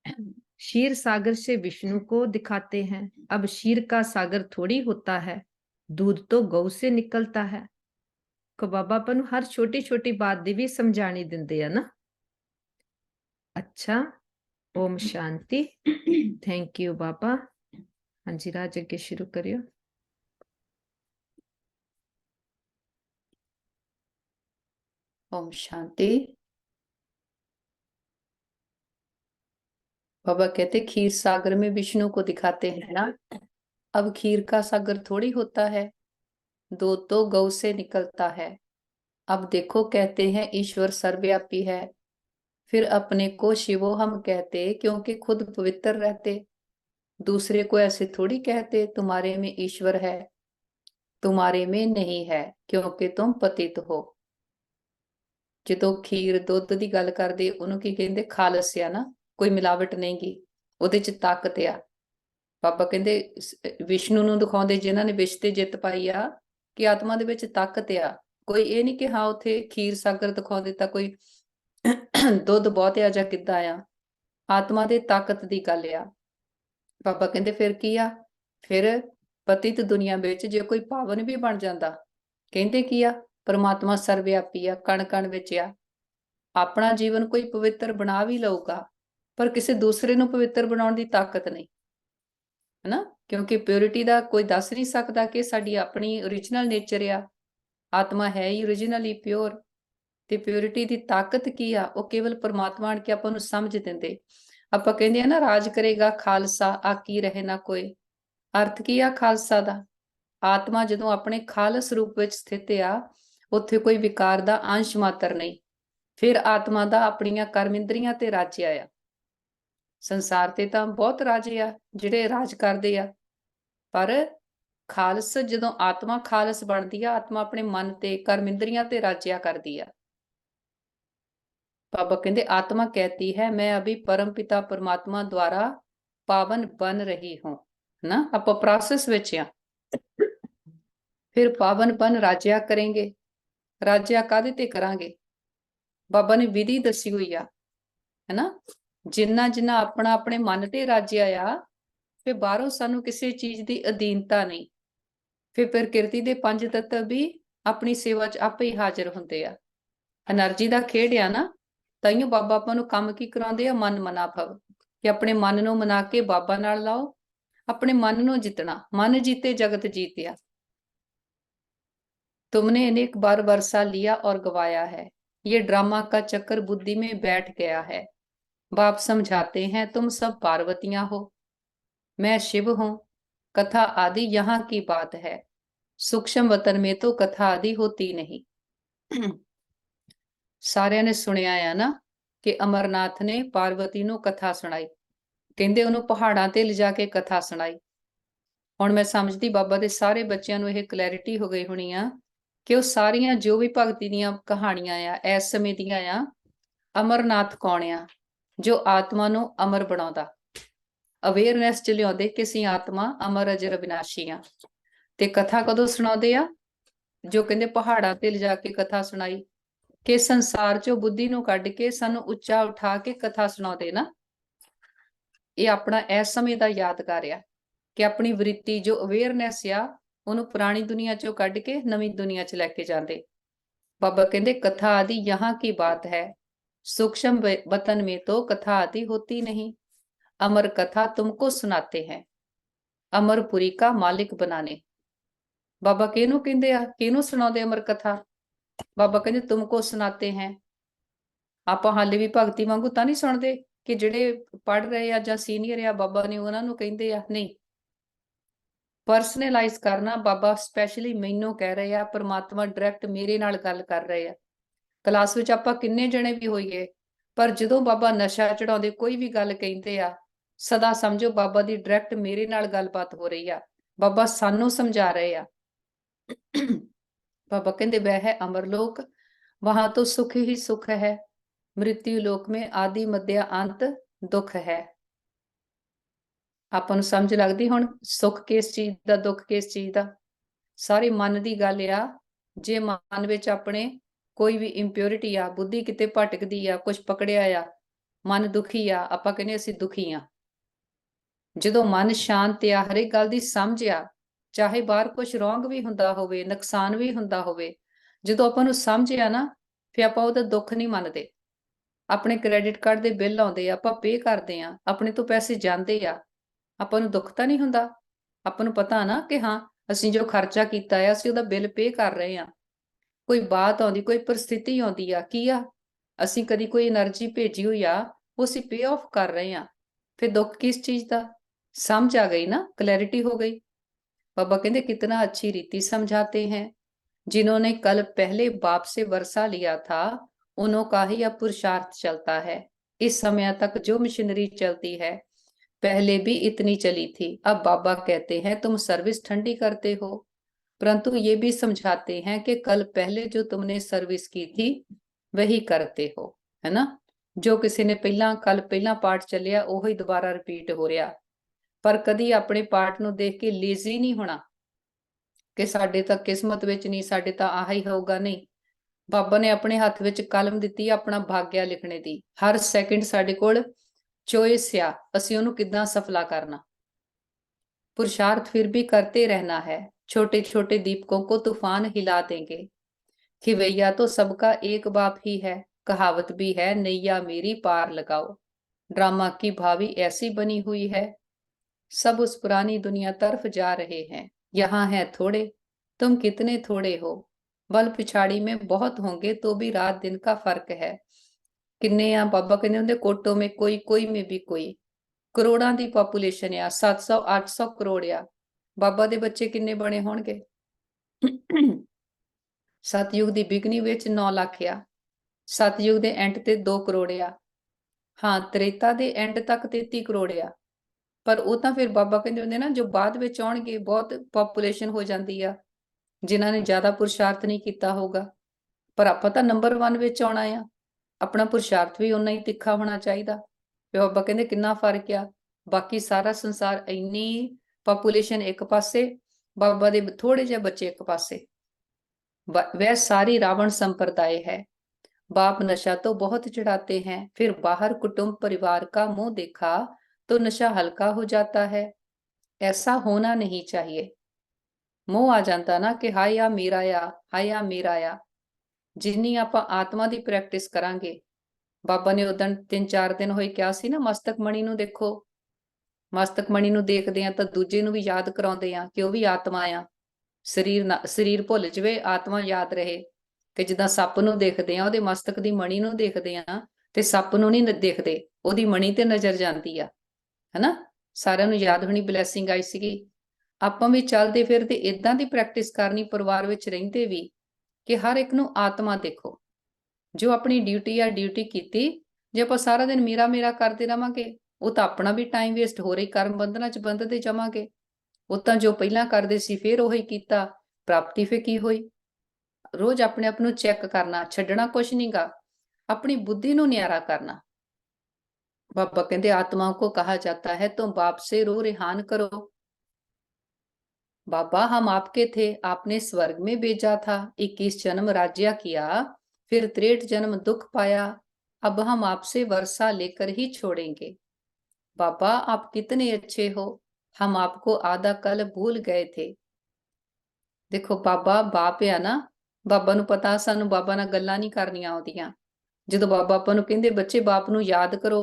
Speaker 1: क्षीर सागर से विष्णु को दिखाते हैं, अब क्षीर का सागर थोड़ी होता है, दूध तो गौ से निकलता है। को बाबा अपन हर छोटी छोटी बात दी भी समझानी दिंदे है ना। अच्छा, ओम शांति। थैंक यू बाबा। हाँ जी राज, अगे शुरू करियो।
Speaker 2: ओम शांति। बाबा कहते खीर सागर में विष्णु को दिखाते हैं ना, अब खीर का सागर थोड़ी होता है, दूध तो गौ से निकलता है। अब देखो कहते हैं ईश्वर सर्वव्यापी है, फिर अपने को शिवो हम कहते क्योंकि खुद पवित्र रहते। दूसरे को ऐसे थोड़ी कहते तुम्हारे में ईश्वर है, तुम्हारे में नहीं है क्योंकि तुम पतित हो। ਜਦੋਂ ਖੀਰ ਦੁੱਧ ਦੀ ਗੱਲ ਕਰਦੇ ਉਹਨੂੰ ਕੀ ਕਹਿੰਦੇ? ਖਾਲਸ ਆ ਨਾ, ਕੋਈ ਮਿਲਾਵਟ ਨਹੀਂ ਗੀ, ਉਹਦੇ ਚ ਤਾਕਤ ਆ। ਬਾਬਾ ਕਹਿੰਦੇ ਵਿਸ਼ਨੂੰ ਨੂੰ ਦਿਖਾਉਂਦੇ ਜਿਨ੍ਹਾਂ ਨੇ ਵਿਸ਼ ਤੇ ਜਿੱਤ ਪਾਈ ਆ ਕਿ ਆਤਮਾ ਦੇ ਵਿੱਚ ਤਾਕਤ ਆ। ਕੋਈ ਇਹ ਨਹੀਂ ਕਿ ਹਾਂ ਉੱਥੇ ਖੀਰ ਸਾਗਰ ਦਿਖਾਉਂਦੇ ਤਾਂ ਕੋਈ ਦੁੱਧ ਬਹੁਤ ਆ ਜਾਂ ਕਿੱਦਾਂ ਆ, ਆਤਮਾ ਦੇ ਤਾਕਤ ਦੀ ਗੱਲ ਆ। ਬਾਬਾ ਕਹਿੰਦੇ ਫਿਰ ਕੀ ਆ? ਫਿਰ ਪਤਿਤ ਦੁਨੀਆ ਵਿੱਚ ਜੇ ਕੋਈ ਪਾਵਨ ਵੀ ਬਣ ਜਾਂਦਾ, ਕਹਿੰਦੇ ਕੀ ਆ? परमात्मा सर्वव्यापी आ, कण कण विच आ। अपना जीवन कोई पवित्र बना भी लऊगा पर किसी दूसरे नूं पवित्र बनाउण दी ताकत नहीं है ना, क्योंकि प्योरिटी दा कोई दस नहीं सकता कि साडी अपनी ओरिजिनल नेचर आ, आत्मा है ही ओरिजिनली प्योर। ते प्योरिटी दी ताकत की आ? वो केवल परमात्मा आण के आपां नूं समझ दिंदे। आपां कहंदे आ ना राज करेगा खालसा आकी रहे ना कोई। अर्थ की आ खालसा दा? आत्मा जदों अपने खालस रूप विच स्थित आ, ਉੱਥੇ ਕੋਈ ਵਿਕਾਰ ਦਾ ਅੰਸ਼ ਮਾਤਰ ਨਹੀਂ। ਫਿਰ ਆਤਮਾ ਦਾ ਆਪਣੀਆਂ ਕਰਮ ਇੰਦਰੀਆਂ ਤੇ ਰਾਜ ਆ। ਸੰਸਾਰ ਤੇ ਤਾਂ ਬਹੁਤ ਰਾਜੇ ਆ ਜਿਹੜੇ ਰਾਜ ਕਰਦੇ ਆ, ਪਰ ਖਾਲਸ ਜਦੋਂ ਆਤਮਾ ਖਾਲਸ ਬਣਦੀ ਆ, ਆਤਮਾ ਆਪਣੇ ਮਨ ਤੇ ਕਰਮ ਇੰਦਰੀਆਂ ਤੇ ਰਾਜਿਆ ਕਰਦੀ ਆ। ਬਾਬਾ ਕਹਿੰਦੇ ਆਤਮਾ कहती है मैं अभी परम पिता परमात्मा द्वारा पावन बन रही हूं ना, ਆਪਾਂ ਪ੍ਰੋਸੈਸ ਵਿੱਚ ਆ। ਫਿਰ ਪਾਵਨ ਬਨ ਰਾਜਿਆ ਕरेंगे। ਰਾਜਿਆ ਕਾਹਦੇ ਤੇ ਕਰਾਂਗੇ? ਬਾਬਾ ਨੇ ਵਿਧੀ ਦੱਸੀ ਹੋਈ ਆ, ਹੈਨਾ। ਜਿੰਨਾ ਜਿੰਨਾ ਆਪਣਾ ਆਪਣੇ ਮਨ ਤੇ ਰਾਜਿਆ ਆ, ਫਿਰ ਬਾਹਰੋਂ ਸਾਨੂੰ ਕਿਸੇ ਚੀਜ਼ ਦੀ ਅਧੀਨਤਾ ਨਹੀਂ। ਫਿਰ ਪ੍ਰਕਿਰਤੀ ਦੇ ਪੰਜ ਤੱਤਵ ਵੀ ਆਪਣੀ ਸੇਵਾ 'ਚ ਆਪੇ ਹੀ ਹਾਜ਼ਰ ਹੁੰਦੇ ਆ। એનર્ਜੀ ਦਾ ਖੇਡ ਆ ਨਾ, ਤਾਈਓ ਬਾਬਾ ਆਪਾਂ ਨੂੰ ਕੰਮ ਕੀ ਕਰਾਉਂਦੇ ਆ? ਮਨ ਮਨਾ ਭਵ, ਕਿ ਆਪਣੇ ਮਨ ਨੂੰ ਮਨਾ ਕੇ ਬਾਬਾ ਨਾਲ ਲਾਓ। ਆਪਣੇ ਮਨ ਨੂੰ ਜਿੱਤਣਾ, ਮਨ ਜੀਤੇ ਜਗਤ जीतिया। तुमने अनेक बार वर्षा लिया और गवाया है, ये ड्रामा का चक्कर बुद्धि में बैठ गया है। बाप समझाते हैं तुम सब पार्वतियां हो, मैं शिव हूं, कथा आदि यहाँ की बात है, सूक्ष्म वतन में तो कथा आदि होती नहीं। ਸਾਰਿਆਂ ਨੇ ਸੁਣਿਆ ਆ ਨਾ ਕਿ ਅਮਰਨਾਥ ਨੇ ਪਾਰਵਤੀ ਨੂੰ ਕਥਾ ਸੁਣਾਈ, ਕਹਿੰਦੇ ਉਹਨੂੰ ਪਹਾੜਾਂ ਤੇ ਲਿਜਾ ਕੇ ਕਥਾ ਸੁਣਾਈ। ਹੁਣ ਮੈਂ ਸਮਝਦੀ ਬਾਬਾ ਦੇ ਸਾਰੇ ਬੱਚਿਆਂ ਨੂੰ ਇਹ ਕਲੈਰਿਟੀ ਹੋ ਗਈ ਹੋਣੀ ਆ ਕਿ ਉਹ ਸਾਰੀਆਂ ਜੋ ਵੀ ਭਗਤੀ ਦੀਆਂ ਕਹਾਣੀਆਂ ਆ ਇਸ ਸਮੇਂ ਦੀਆਂ ਆ, ਅਮਰਨਾਥ ਕੌਣ ਆ? ਜੋ ਆਤਮਾ ਨੂੰ ਅਮਰ ਬਣਾਉਂਦਾ, ਅਵੇਅਰਨੈਸ ਚ ਲਿਆਉਂਦੇ ਕਿ ਅਸੀਂ ਆਤਮਾ ਅਮਰ ਅਜਰ ਅਬਿਨਾਸ਼ੀ ਆ। ਤੇ ਕਥਾ ਕਦੋਂ ਸੁਣਾਉਂਦੇ ਆ? ਜੋ ਕਹਿੰਦੇ ਪਹਾੜਾਂ ਤੇ ਲਿਜਾ ਕੇ ਕਥਾ ਸੁਣਾਈ, ਕਿ ਸੰਸਾਰ ਚੋਂ ਬੁੱਧੀ ਨੂੰ ਕੱਢ ਕੇ ਸਾਨੂੰ ਉੱਚਾ ਉਠਾ ਕੇ ਕਥਾ ਸੁਣਾਉਂਦੇ ਨਾ। ਇਹ ਆਪਣਾ ਇਸ ਸਮੇਂ ਦਾ ਯਾਦਗਾਰ ਆ ਕਿ ਆਪਣੀ ਵ੍ਰਿਤੀ ਜੋ ਅਵੇਅਰਨੈਸ ਆ ਉਹਨੂੰ ਪੁਰਾਣੀ ਦੁਨੀਆ ਚੋਂ ਕੱਢ ਕੇ ਨਵੀਂ ਦੁਨੀਆ ਚ ਲੈ ਕੇ ਜਾਂਦੇ। ਬਾਬਾ ਕਹਿੰਦੇ ਕਥਾ ਆदि यहाँ की बात है, सूक्ष्म वतन में तो कथा आदि होती नहीं, अमर कथा तुमको सुनाते हैं, अमरपुरी का मालिक बनाने। बाबा किहनू कहंदे आ, किहनू सुणाउंदे अमर कथा? बाबा कहंदे तुमको सुनाते हैं। ਆਪਾਂ ਹਾਲੇ ਵੀ ਭਗਤੀ ਵਾਂਗੂ ਤਾਂ ਨਹੀਂ ਸੁਣਦੇ ਕਿ ਜਿਹੜੇ ਪੜ ਰਹੇ ਆ ਜਾਂ ਸੀਨੀਅਰ ਆ ਬਾਬਾ ਨੇ ਉਹਨਾਂ ਨੂੰ ਕਹਿੰਦੇ ਆ, ਨਹੀਂ। ਪਰਸਨਲਾਈਜ਼ ਕਰਨਾ, ਬਾਬਾ ਸਪੈਸ਼ਲੀ ਮੈਨੂੰ ਕਹਿ ਰਹੇ ਆ, ਪਰਮਾਤਮਾ ਡਾਇਰੈਕਟ ਮੇਰੇ ਨਾਲ ਗੱਲ ਕਰ ਰਹੇ ਆ। ਕਲਾਸ ਵਿੱਚ ਆਪਾਂ ਕਿੰਨੇ ਜਣੇ ਵੀ ਹੋਈਏ, ਪਰ ਜਦੋਂ ਬਾਬਾ ਨਸ਼ਾ ਚੜਾਉਂਦੇ ਕੋਈ ਵੀ ਗੱਲ ਕਹਿੰਦੇ ਆ, ਸਦਾ ਸਮਝੋ ਬਾਬਾ ਦੀ ਡਾਇਰੈਕਟ ਮੇਰੇ ਨਾਲ ਗੱਲਬਾਤ ਹੋ ਰਹੀ ਆ, ਬਾਬਾ ਸਾਨੂੰ ਸਮਝਾ ਰਹੇ ਆ। बाबा कहते वह है अमरलोक, वहां तो सुख ही सुख है, मृत्यु लोक में आदि मध्य अंत दुख है। ਆਪਾਂ ਨੂੰ ਸਮਝ ਲੱਗਦੀ ਹੁਣ ਸੁੱਖ ਕਿਸ ਚੀਜ਼ ਦਾ, ਦੁੱਖ ਕਿਸ ਚੀਜ਼ ਦਾ। ਸਾਰੇ ਮਨ ਦੀ ਗੱਲ ਆ। ਜੇ ਮਨ ਵਿੱਚ ਆਪਣੇ ਕੋਈ ਵੀ ਇੰਪਿਉਰਿਟੀ ਆ, ਬੁੱਧੀ ਕਿਤੇ ਭਟਕਦੀ ਆ, ਕੁਝ ਪਕੜਿਆ ਆ, ਮਨ ਦੁਖੀ ਆ, ਆਪਾਂ ਕਹਿੰਦੇ ਅਸੀਂ ਦੁਖੀ ਆ। ਜਦੋਂ ਮਨ ਸ਼ਾਂਤ ਆ, ਹਰੇਕ ਗੱਲ ਦੀ ਸਮਝ ਆ, ਚਾਹੇ ਬਾਹਰ ਕੁਝ ਰੋਂਗ ਵੀ ਹੁੰਦਾ ਹੋਵੇ, ਨੁਕਸਾਨ ਵੀ ਹੁੰਦਾ ਹੋਵੇ, ਜਦੋਂ ਆਪਾਂ ਨੂੰ ਸਮਝ ਆ ਨਾ, ਫਿਰ ਆਪਾਂ ਉਹਦਾ ਦੁੱਖ ਨਹੀਂ ਮੰਨਦੇ। ਆਪਣੇ ਕ੍ਰੈਡਿਟ ਕਾਰਡ ਦੇ ਬਿੱਲ ਆਉਂਦੇ ਆ, ਆਪਾਂ ਪੇ ਕਰਦੇ ਆ, ਆਪਣੇ ਤੋਂ ਪੈਸੇ ਜਾਂਦੇ ਆ, ਆਪਾਂ ਨੂੰ ਦੁੱਖ ਤਾਂ ਨਹੀਂ ਹੁੰਦਾ। ਆਪਾਂ ਨੂੰ ਪਤਾ ਨਾ ਕਿ ਹਾਂ ਅਸੀਂ ਜੋ ਖਰਚਾ ਕੀਤਾ ਆ ਅਸੀਂ ਉਹਦਾ ਬਿੱਲ ਪੇ ਕਰ ਰਹੇ ਆ। ਕੋਈ ਬਾਤ ਆਉਂਦੀ, ਕੋਈ ਪਰਿਸਥਿਤੀ ਆਉਂਦੀ ਆ, ਕੀ ਆ ਅਸੀਂ ਕਦੀ ਕੋਈ એનર્ਜੀ ਭੇਜੀ ਹੋਈ ਆ, ਉਹ ਅਸੀਂ ਪੇ ਆਫ ਕਰ ਰਹੇ ਆ। ਫਿਰ ਦੁੱਖ ਕਿਸ ਚੀਜ਼ ਦਾ? समझ आ गई ना, क्लैरिटी हो गई। बाबा कहते कितना अच्छी रीति समझाते हैं, जिन्होंने कल पहले बाप से वर्षा लिया था उन्हों का ही अब पुरुषार्थ चलता है। इस समय तक जो मिशनरी चलती है पहले भी इतनी चली थी, अब बाबा कहते हैं तुम सर्विस ठंडी करते हो, परंतु ये भी समझाते हैं कि कल पहले जो तुमने सर्विस की थी वही करते हो, है ना। जो किसी ने पहला कल पहला पार्ट चलिया वही दोबारा रिपीट हो रहा। पर कदी अपने पार्ट ਨੂੰ देख के लेजी नहीं होना कि साडे तां किस्मत विच नहीं, साडे तां आह ही होगा, नहीं। बाबा ने अपने हथ विच कलम दित्ती अपना भाग्या लिखने दी। हर सैकेंड साडे कोल चॉइस आ, असीं ओनू किदां सफला करना। पुरुषार्थ फिर भी करते रहना है, छोटे छोटे दीपकों को तूफान हिला देंगे। खिवैया तो सबका एक बाप ही है, कहावत भी है नैया मेरी पार लगाओ। ड्रामा की भावी ऐसी बनी हुई है, सब उस पुरानी दुनिया तरफ जा रहे हैं। यहाँ है थोड़े, तुम कितने थोड़े हो, बल पिछाड़ी में बहुत होंगे तो भी रात दिन का फर्क है। किन्ने आ बाबा कहते होंगे कोटों में कोई, कोई में भी कोई। करोड़ां दी पॉपुलेशन आ, 700-800 करोड़ आ। बाबा दे बच्चे किन्ने बने होणगे? सतयुग दी बिगनी विच 9 लाख आ, सतयुग दे एंड ते 2 करोड़ आ, हाँ त्रेता दे एंड तक 33 करोड़ आ। पर वो तो फिर बाबा कहते होंगे ना जो बाद में आउणगे बहुत पॉपुलेशन हो जाती है, जिन्होंने ज्यादा पुरुषार्थ नहीं किया होगा। पर आप तो नंबर 1 विच आउणा आ, अपना पुरुषार्थ भी उन्ना ही तिखा होना चाहिए। बाबा कहते कितना फर्क आ, बाकी सारा संसार इन्नी पॉपुलेशन एक पासे, बाबा दे थोड़े जे बच्चे एक पासे। वह सारी रावण संप्रदाय है। बाप नशा तो बहुत चढ़ाते हैं, फिर बाहर कुटुंब परिवार का मुंह देखा तो नशा हल्का हो जाता है। ऐसा होना नहीं चाहिए। मोह आ जाता ना कि हाय आ मेरा आ, हाय आ मेरा आ। जिन्नी आपां आत्मा दी प्रैक्टिस करांगे, बाबा ने उदण 3-4 दिन होए क्या सी ना, मस्तक मणि नूं देखो, मस्तक मणि नूं देखदे आ तां दूजे नूं भी याद कराउंदे आ कि ओह भी आत्मा आ। शरीर भुੱਲ जवे, आत्मा याद रहे। कि जिद्दां सप नूं देखदे आ, ओहदे मस्तक दी मणि नूं देखदे आ ਤੇ ਸੱਪ ਨੂੰ ਨਹੀਂ ਦੇਖਦੇ, ਉਹਦੀ ਮਣੀ ਤੇ ਨਜ਼ਰ ਜਾਂਦੀ ਆ, ਹਨਾ। ਸਾਰਿਆਂ ਨੂੰ ਯਾਦ ਹੋਣੀ ਬਲੈਸਿੰਗ ਆਈ ਸੀਗੀ। ਆਪਾਂ ਵੀ ਚੱਲਦੇ ਫਿਰਦੇ ਇਦਾਂ ਦੀ ਪ੍ਰੈਕਟਿਸ ਕਰਨੀ, ਪਰਿਵਾਰ ਵਿੱਚ ਰਹਿੰਦੇ ਵੀ, ਕਿ ਹਰ ਇੱਕ ਨੂੰ ਆਤਮਾ ਦੇਖੋ। ਜੋ ਆਪਣੀ ਡਿਊਟੀ ਆ, ਡਿਊਟੀ ਕੀਤੀ। ਜੇ ਆਪਾਂ ਸਾਰਾ ਦਿਨ ਮੇਰਾ ਮੇਰਾ ਕਰਦੇ ਰਵਾਂਗੇ, ਉਹ ਤਾਂ ਆਪਣਾ ਵੀ ਟਾਈਮ ਵੇਸਟ ਹੋ ਰਹੀ, ਕਰਮ ਬੰਧਨਾਂ 'ਚ ਬੰਧਦੇ ਜਾਵਾਂਗੇ। ਉਹ ਤਾਂ ਜੋ ਪਹਿਲਾਂ ਕਰਦੇ ਸੀ ਫਿਰ ਉਹੀ ਕੀਤਾ, ਪ੍ਰਾਪਤੀ ਫਿਰ ਕੀ ਹੋਈ। ਰੋਜ਼ ਆਪਣੇ ਆਪ ਨੂੰ ਚੈੱਕ ਕਰਨਾ, ਛੱਡਣਾ ਕੁਛ ਨਹੀਂਗਾ, अपनी बुद्धि ਨੂੰ न्यारा करना। बाबा कहते आत्माओं को कहा जाता है तुम बाप से रो रिहान करो। बाबा हम आपके थे, आपने स्वर्ग में भेजा था, 21 जन्म राज्य किया, फिर 63 जन्म दुख पाया, अब हम आपसे वर्षा लेकर ही छोड़ेंगे। बाबा आप कितने अच्छे हो, हम आपको आधा कल भूल गए थे। देखो बाबा बाप आ ना, बाबा ਨੂੰ ਪਤਾ ਸਾਨੂੰ ਬਾਬਾ ਨਾਲ ਗੱਲਾਂ ਨਹੀਂ ਕਰਨੀਆਂ ਆਉਂਦੀਆਂ। ਜਦੋਂ ਬਾਬਾ ਆਪਾਂ ਨੂੰ ਕਹਿੰਦੇ ਬੱਚੇ ਬਾਪ ਨੂੰ ਯਾਦ ਕਰੋ,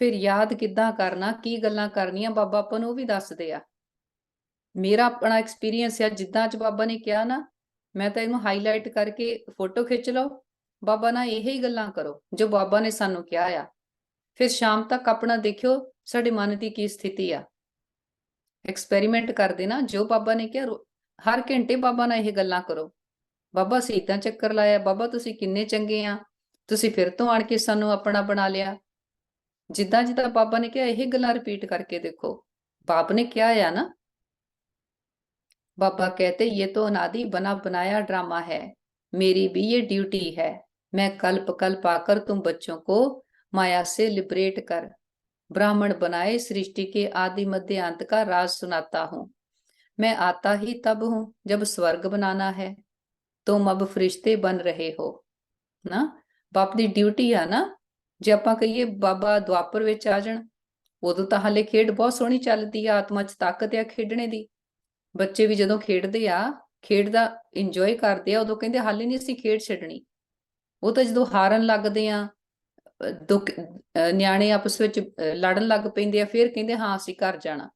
Speaker 2: ਫਿਰ ਯਾਦ ਕਿੱਦਾਂ ਕਰਨਾ, ਕੀ ਗੱਲਾਂ ਕਰਨੀਆਂ, ਬਾਬਾ ਆਪਾਂ ਨੂੰ ਉਹ ਵੀ ਦੱਸਦੇ ਆ। ਮੇਰਾ ਆਪਣਾ ਐਕਸਪੀਰੀਅੰਸ ਆ, ਜਿੱਦਾਂ ਅੱਜ ਬਾਬਾ ਨੇ ਕਿਹਾ ਨਾ, ਮੈਂ ਤਾਂ ਇਹਨੂੰ ਹਾਈਲਾਈਟ ਕਰਕੇ ਫੋਟੋ ਖਿੱਚ ਲਓ, ਬਾਬਾ ਨਾਲ ਇਹੀ ਗੱਲਾਂ ਕਰੋ ਜੋ ਬਾਬਾ ਨੇ ਸਾਨੂੰ ਕਿਹਾ ਆ। ਫਿਰ ਸ਼ਾਮ ਤੱਕ ਆਪਣਾ ਦੇਖਿਓ ਸਾਡੇ ਮਨ ਦੀ ਕੀ ਸਥਿਤੀ ਆ। ਐਕਸਪੈਰੀਮੈਂਟ ਕਰਦੇ ਨਾ, ਜੋ ਬਾਬਾ ਨੇ ਕਿਹਾ ਹਰ ਘੰਟੇ ਬਾਬਾ ਨਾਲ ਇਹ ਗੱਲਾਂ ਕਰੋ। ਬਾਬਾ ਅਸੀਂ ਏਦਾਂ ਚੱਕਰ ਲਾਇਆ, ਬਾਬਾ ਤੁਸੀਂ ਕਿੰਨੇ ਚੰਗੇ ਆ, ਤੁਸੀਂ ਫਿਰ ਤੋਂ ਆਣ ਕੇ ਸਾਨੂੰ ਆਪਣਾ ਬਣਾ ਲਿਆ। ਜਿੱਦਾਂ ਜਿੱਦਾਂ ਬਾਬਾ ਨੇ ਕਿਹਾ ਇਹ ਗੱਲਾਂ ਰਿਪੀਟ ਕਰਕੇ ਦੇਖੋ। ਬਾਪ ਨੇ ਕਿਹਾ ਆ ਨਾ, बाबा कहते ये तो अनादि बना बनाया ड्रामा है, मेरी भी ये ड्यूटी है, मैं कल्प कल्प आकर तुम बच्चों को माया से लिबरेट कर ब्राह्मण बनाए सृष्टि के आदि मध्य अंत का राज सुनाता हूँ। मैं आता ही तब हूँ जब स्वर्ग बनाना है, तुम अब फरिश्ते बन रहे हो ना। बाप ਦੀ ਡਿਊਟੀ ਆ ਨਾ। ਜੇ ਆਪਾਂ ਕਹੀਏ ਬਾਬਾ ਦੁਆਪਰ ਵਿੱਚ ਆ ਜਾਣ, ਉਦੋਂ ਤਾਂ ਹਾਲੇ ਖੇਡ ਬਹੁਤ ਸੋਹਣੀ ਚੱਲਦੀ ਆ, ਆਤਮਾ 'ਚ ਤਾਕਤ ਆ ਖੇਡਣੇ ਦੀ। ਬੱਚੇ ਵੀ ਜਦੋਂ ਖੇਡਦੇ ਆ, ਖੇਡ ਦਾ ਇੰਜੋਏ ਕਰਦੇ ਆ, ਉਦੋਂ ਕਹਿੰਦੇ ਹਾਲੇ ਨਹੀਂ ਅਸੀਂ ਖੇਡ ਛੱਡਣੀ। ਉਹ ਤਾਂ ਜਦੋਂ ਹਾਰਨ ਲੱਗਦੇ ਆ, ਨਿਆਣੇ ਆਪਸ ਵਿੱਚ ਲੜਨ ਲੱਗ ਪੈਂਦੇ ਆ, ਫਿਰ ਕਹਿੰਦੇ ਹਾਂ ਅਸੀਂ ਘਰ ਜਾਣਾ।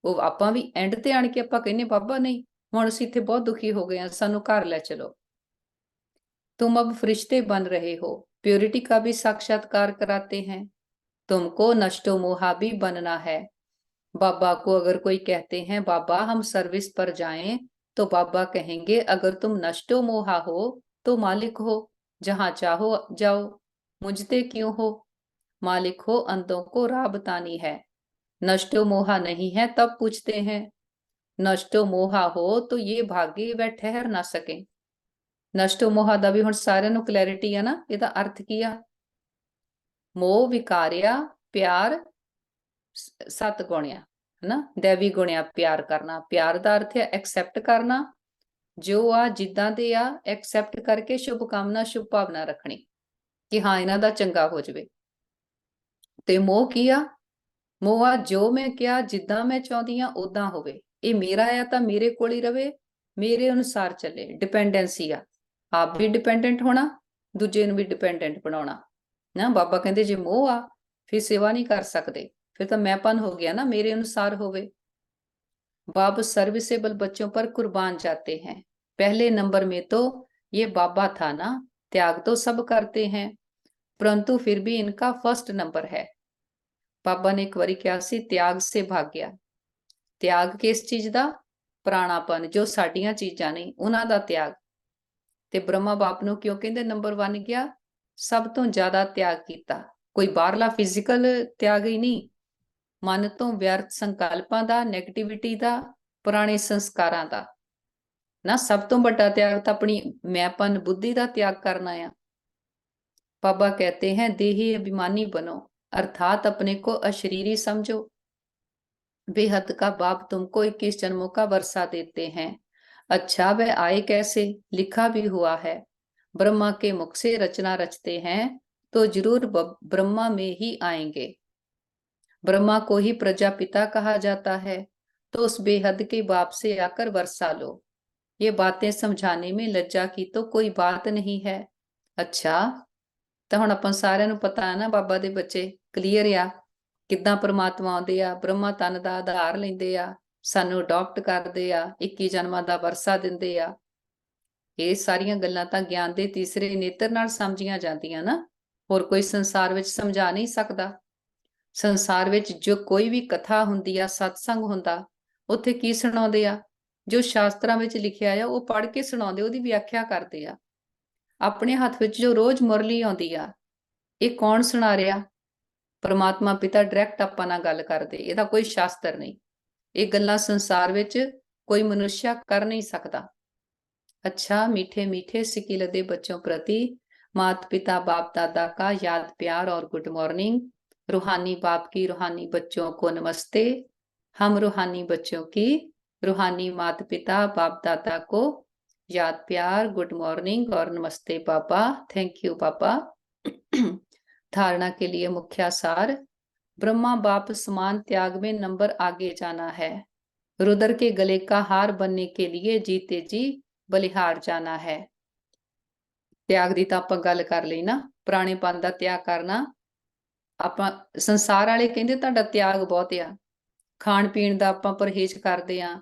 Speaker 2: ਉਹ ਆਪਾਂ ਵੀ ਐਂਡ ਤੇ ਆਣ ਕੇ ਆਪਾਂ ਕਹਿੰਦੇ ਬਾਬਾ ਨਹੀਂ, ਹੁਣ ਅਸੀਂ ਇੱਥੇ ਬਹੁਤ ਦੁਖੀ ਹੋ ਗਏ ਆ, ਸਾਨੂੰ ਘਰ ਲੈ ਚਲੋ। तुम अब फरिश्ते बन रहे हो, प्योरिटी का भी साक्षात्कार कराते हैं, तुमको नष्टो मोहा भी बनना है। बाबा को अगर कोई कहते हैं बाबा हम सर्विस पर जाएं, तो बाबा कहेंगे अगर तुम नष्टो मोहा हो तो मालिक हो, जहां चाहो जाओ, मुझते क्यों हो। मालिक हो अंधों को राह बतानी है, नष्टो मोहा नहीं है तब पूछते हैं, नष्टो मोहा हो तो ये भागे वह ठहर ना सके। ਨਸ਼ਟੋ ਮੋਹ ਦਾ ਵੀ ਹੁਣ ਸਾਰਿਆਂ ਨੂੰ ਕਲੈਰਿਟੀ ਆ ਨਾ, ਇਹਦਾ ਅਰਥ ਕੀ ਆ। ਮੋਹ ਵਿਕਾਰਿਆ, ਪਿਆਰ ਸੱਤ ਗੁਣਿਆ, ਹਨਾ, ਦੇਵੀ ਗੁਣਿਆ ਪਿਆਰ ਕਰਨਾ। ਪਿਆਰ ਦਾ ਅਰਥ ਹੈ ਐਕਸੈਪਟ ਕਰਨਾ, ਜੋ ਆ ਜਿੱਦਾਂ ਦੇ ਆ ਐਕਸੈਪਟ ਕਰਕੇ ਸ਼ੁਭ ਕਾਮਨਾ, ਸ਼ੁਭ ਭਾਵਨਾ ਰੱਖਣੀ ਕਿ ਹਾਂ ਇਹਨਾਂ ਦਾ ਚੰਗਾ ਹੋ ਜਾਵੇ। ਤੇ ਮੋਹ ਕੀ ਆ, ਮੋਹ ਆ ਜੋ ਮੈਂ ਕਿਹਾ ਜਿੱਦਾਂ ਮੈਂ ਚਾਹੁੰਦੀ ਆ ਉਦਾਂ ਹੋਵੇ, ਇਹ ਮੇਰਾ ਆ ਤਾਂ ਮੇਰੇ ਕੋਲ ਹੀ ਰਵੇ, ਮੇਰੇ ਅਨੁਸਾਰ ਚੱਲੇ। ਡਿਪੈਂਡੈਂਸੀ ਆ, ਆਪ ਵੀ ਡਿਪੈਂਡੈਂਟ ਹੋਣਾ, ਦੂਜੇ ਨੂੰ ਵੀ ਡਿਪੈਂਡੈਂਟ ਬਣਾਉਣਾ ਨਾ। ਬਾਬਾ ਕਹਿੰਦੇ ਜੇ ਮੋਹ ਆ ਫਿਰ ਸੇਵਾ ਨਹੀਂ ਕਰ ਸਕਦੇ, फिर तो मैंपन हो गया ना, मेरे अनुसार होवे। बाप सर्विसेबल बच्चों पर कुर्बान जाते हैं। पहले नंबर में तो ये बाबा था ना, त्याग तो सब करते हैं, परंतु फिर भी इनका फर्स्ट नंबर है। बाबा ने एक बारी क्या सी, त्याग से भाग गया। त्याग किस चीज का, प्राणापन, जो साडियां चीजां ने उन्हां दा त्याग। ते ब्रह्मा बाप नूं क्यों कहंदे नंबर 1 गया, सब तो ज्यादा त्याग कीता। कोई बाहरला फिजिकल त्याग ही नहीं, ਮਨ ਤੋਂ ਵਿਅਰਥ ਸੰਕਲਪਾਂ ਦਾ, ਨੈਗੇਟਿਵਿਟੀ ਦਾ, ਪੁਰਾਣੇ ਸੰਸਕਾਰਾਂ ਦਾ ਨਾ। ਸਭ ਤੋਂ ਵੱਡਾ त्याग ਤਾਂ ਆਪਣੀ ਮੈਂਪਨ ਬੁੱਧੀ ਦਾ त्याग करना ਆ। बाबा कहते हैं देही अभिमानी बनो, अर्थात अपने को अशरीरी समझो। बेहद का बाप तुमको 21 जन्मों का वर्षा देते हैं। अच्छा वह आए कैसे, लिखा भी हुआ है, ब्रह्मा के मुख से रचना रचते हैं तो जरूर ब्रह्मा में ही आएंगे। ब्रह्मा को ही प्रजापिता कहा जाता है, तो उस बेहद के बाप से आकर वर्षा लो। ये बातें समझाने में लज्जा की तो कोई बात नहीं है। अच्छा ਤਾਂ ਹੁਣ ਆਪਾਂ ਸਾਰਿਆਂ ਨੂੰ ਪਤਾ ਹੈ ਨਾ, ਬਾਬਾ ਦੇ ਬੱਚੇ ਕਲੀਅਰ ਆ ਕਿੱਦਾਂ ਪਰਮਾਤਮਾ ਆਉਂਦੇ ਆ, ਬ੍ਰਹਮਾ ਤਨ ਦਾ ਆਧਾਰ ਲੈਂਦੇ ਆ, ਸਾਨੂੰ ਅਡਾਪਟ ਕਰਦੇ ਆ, 21 ਜਨਮਾਂ ਦਾ ਵਰਸਾ ਦਿੰਦੇ ਆ। ਇਹ ਸਾਰੀਆਂ ਗੱਲਾਂ ਤਾਂ ਗਿਆਨ ਦੇ ਤੀਸਰੇ ਨੇਤਰ ਨਾਲ ਸਮਝੀਆਂ ਜਾਂਦੀਆਂ ਨਾ। ਹੋਰ ਕੋਈ ਸੰਸਾਰ ਵਿੱਚ ਸਮਝਾ ਨਹੀਂ ਸਕਦਾ। ਸੰਸਾਰ ਵਿੱਚ ਜੋ ਕੋਈ ਵੀ ਕਥਾ ਹੁੰਦੀ ਆ, ਸਤਸੰਗ ਹੁੰਦਾ, ਉੱਥੇ ਕੀ ਸੁਣਾਉਂਦੇ ਆ? ਜੋ ਸ਼ਾਸਤਰਾਂ ਵਿੱਚ ਲਿਖਿਆ ਆ ਉਹ ਪੜ੍ਹ ਕੇ ਸੁਣਾਉਂਦੇ, ਉਹਦੀ ਵਿਆਖਿਆ ਕਰਦੇ ਆ। ਆਪਣੇ ਹੱਥ ਵਿੱਚ ਜੋ ਰੋਜ਼ ਮੁਰਲੀ ਆਉਂਦੀ ਆ, ਇਹ ਕੌਣ ਸੁਣਾ ਰਿਹਾ? ਪਰਮਾਤਮਾ ਪਿਤਾ ਡਾਇਰੈਕਟ ਆਪਾਂ ਨਾਲ ਗੱਲ ਕਰਦੇ, ਇਹਦਾ ਕੋਈ ਸ਼ਾਸਤਰ ਨਹੀਂ। ਇਹ ਗੱਲਾਂ ਸੰਸਾਰ ਵਿੱਚ ਕੋਈ ਮਨੁੱਸ਼ਾ ਕਰ ਨਹੀਂ ਸਕਦਾ। अच्छा मीठे मीठे सिकी लदे बच्चों प्रति माता पिता बाप दादा का याद प्यार और गुड मॉर्निंग। रूहानी बाप की रूहानी बच्चों को नमस्ते। हम रूहानी बच्चों की रूहानी माता पिता बाप दादा को याद प्यार गुड मॉर्निंग और नमस्ते पापा। थैंक यू पापा। धारणा के लिए मुख्य सार। ब्रह्मा बाप समान त्याग में नंबर आगे जाना है। रुद्र के गले का हार बनने के लिए जीते जी ਬਲਿਹਾਰ ਜਾਣਾ ਹੈ। ਤਿਆਗ ਦੀ ਤਾਂ ਆਪਾਂ ਗੱਲ ਕਰ ਲਈ ਨਾ, ਪੁਰਾਣੇਪਨ ਦਾ ਤਿਆਗ ਕਰਨਾ। ਆਪਾਂ ਸੰਸਾਰ ਵਾਲੇ ਕਹਿੰਦੇ ਤੁਹਾਡਾ ਤਿਆਗ ਬਹੁਤ ਆ, ਖਾਣ ਪੀਣ ਦਾ ਆਪਾਂ ਪਰਹੇਜ਼ ਕਰਦੇ ਆ,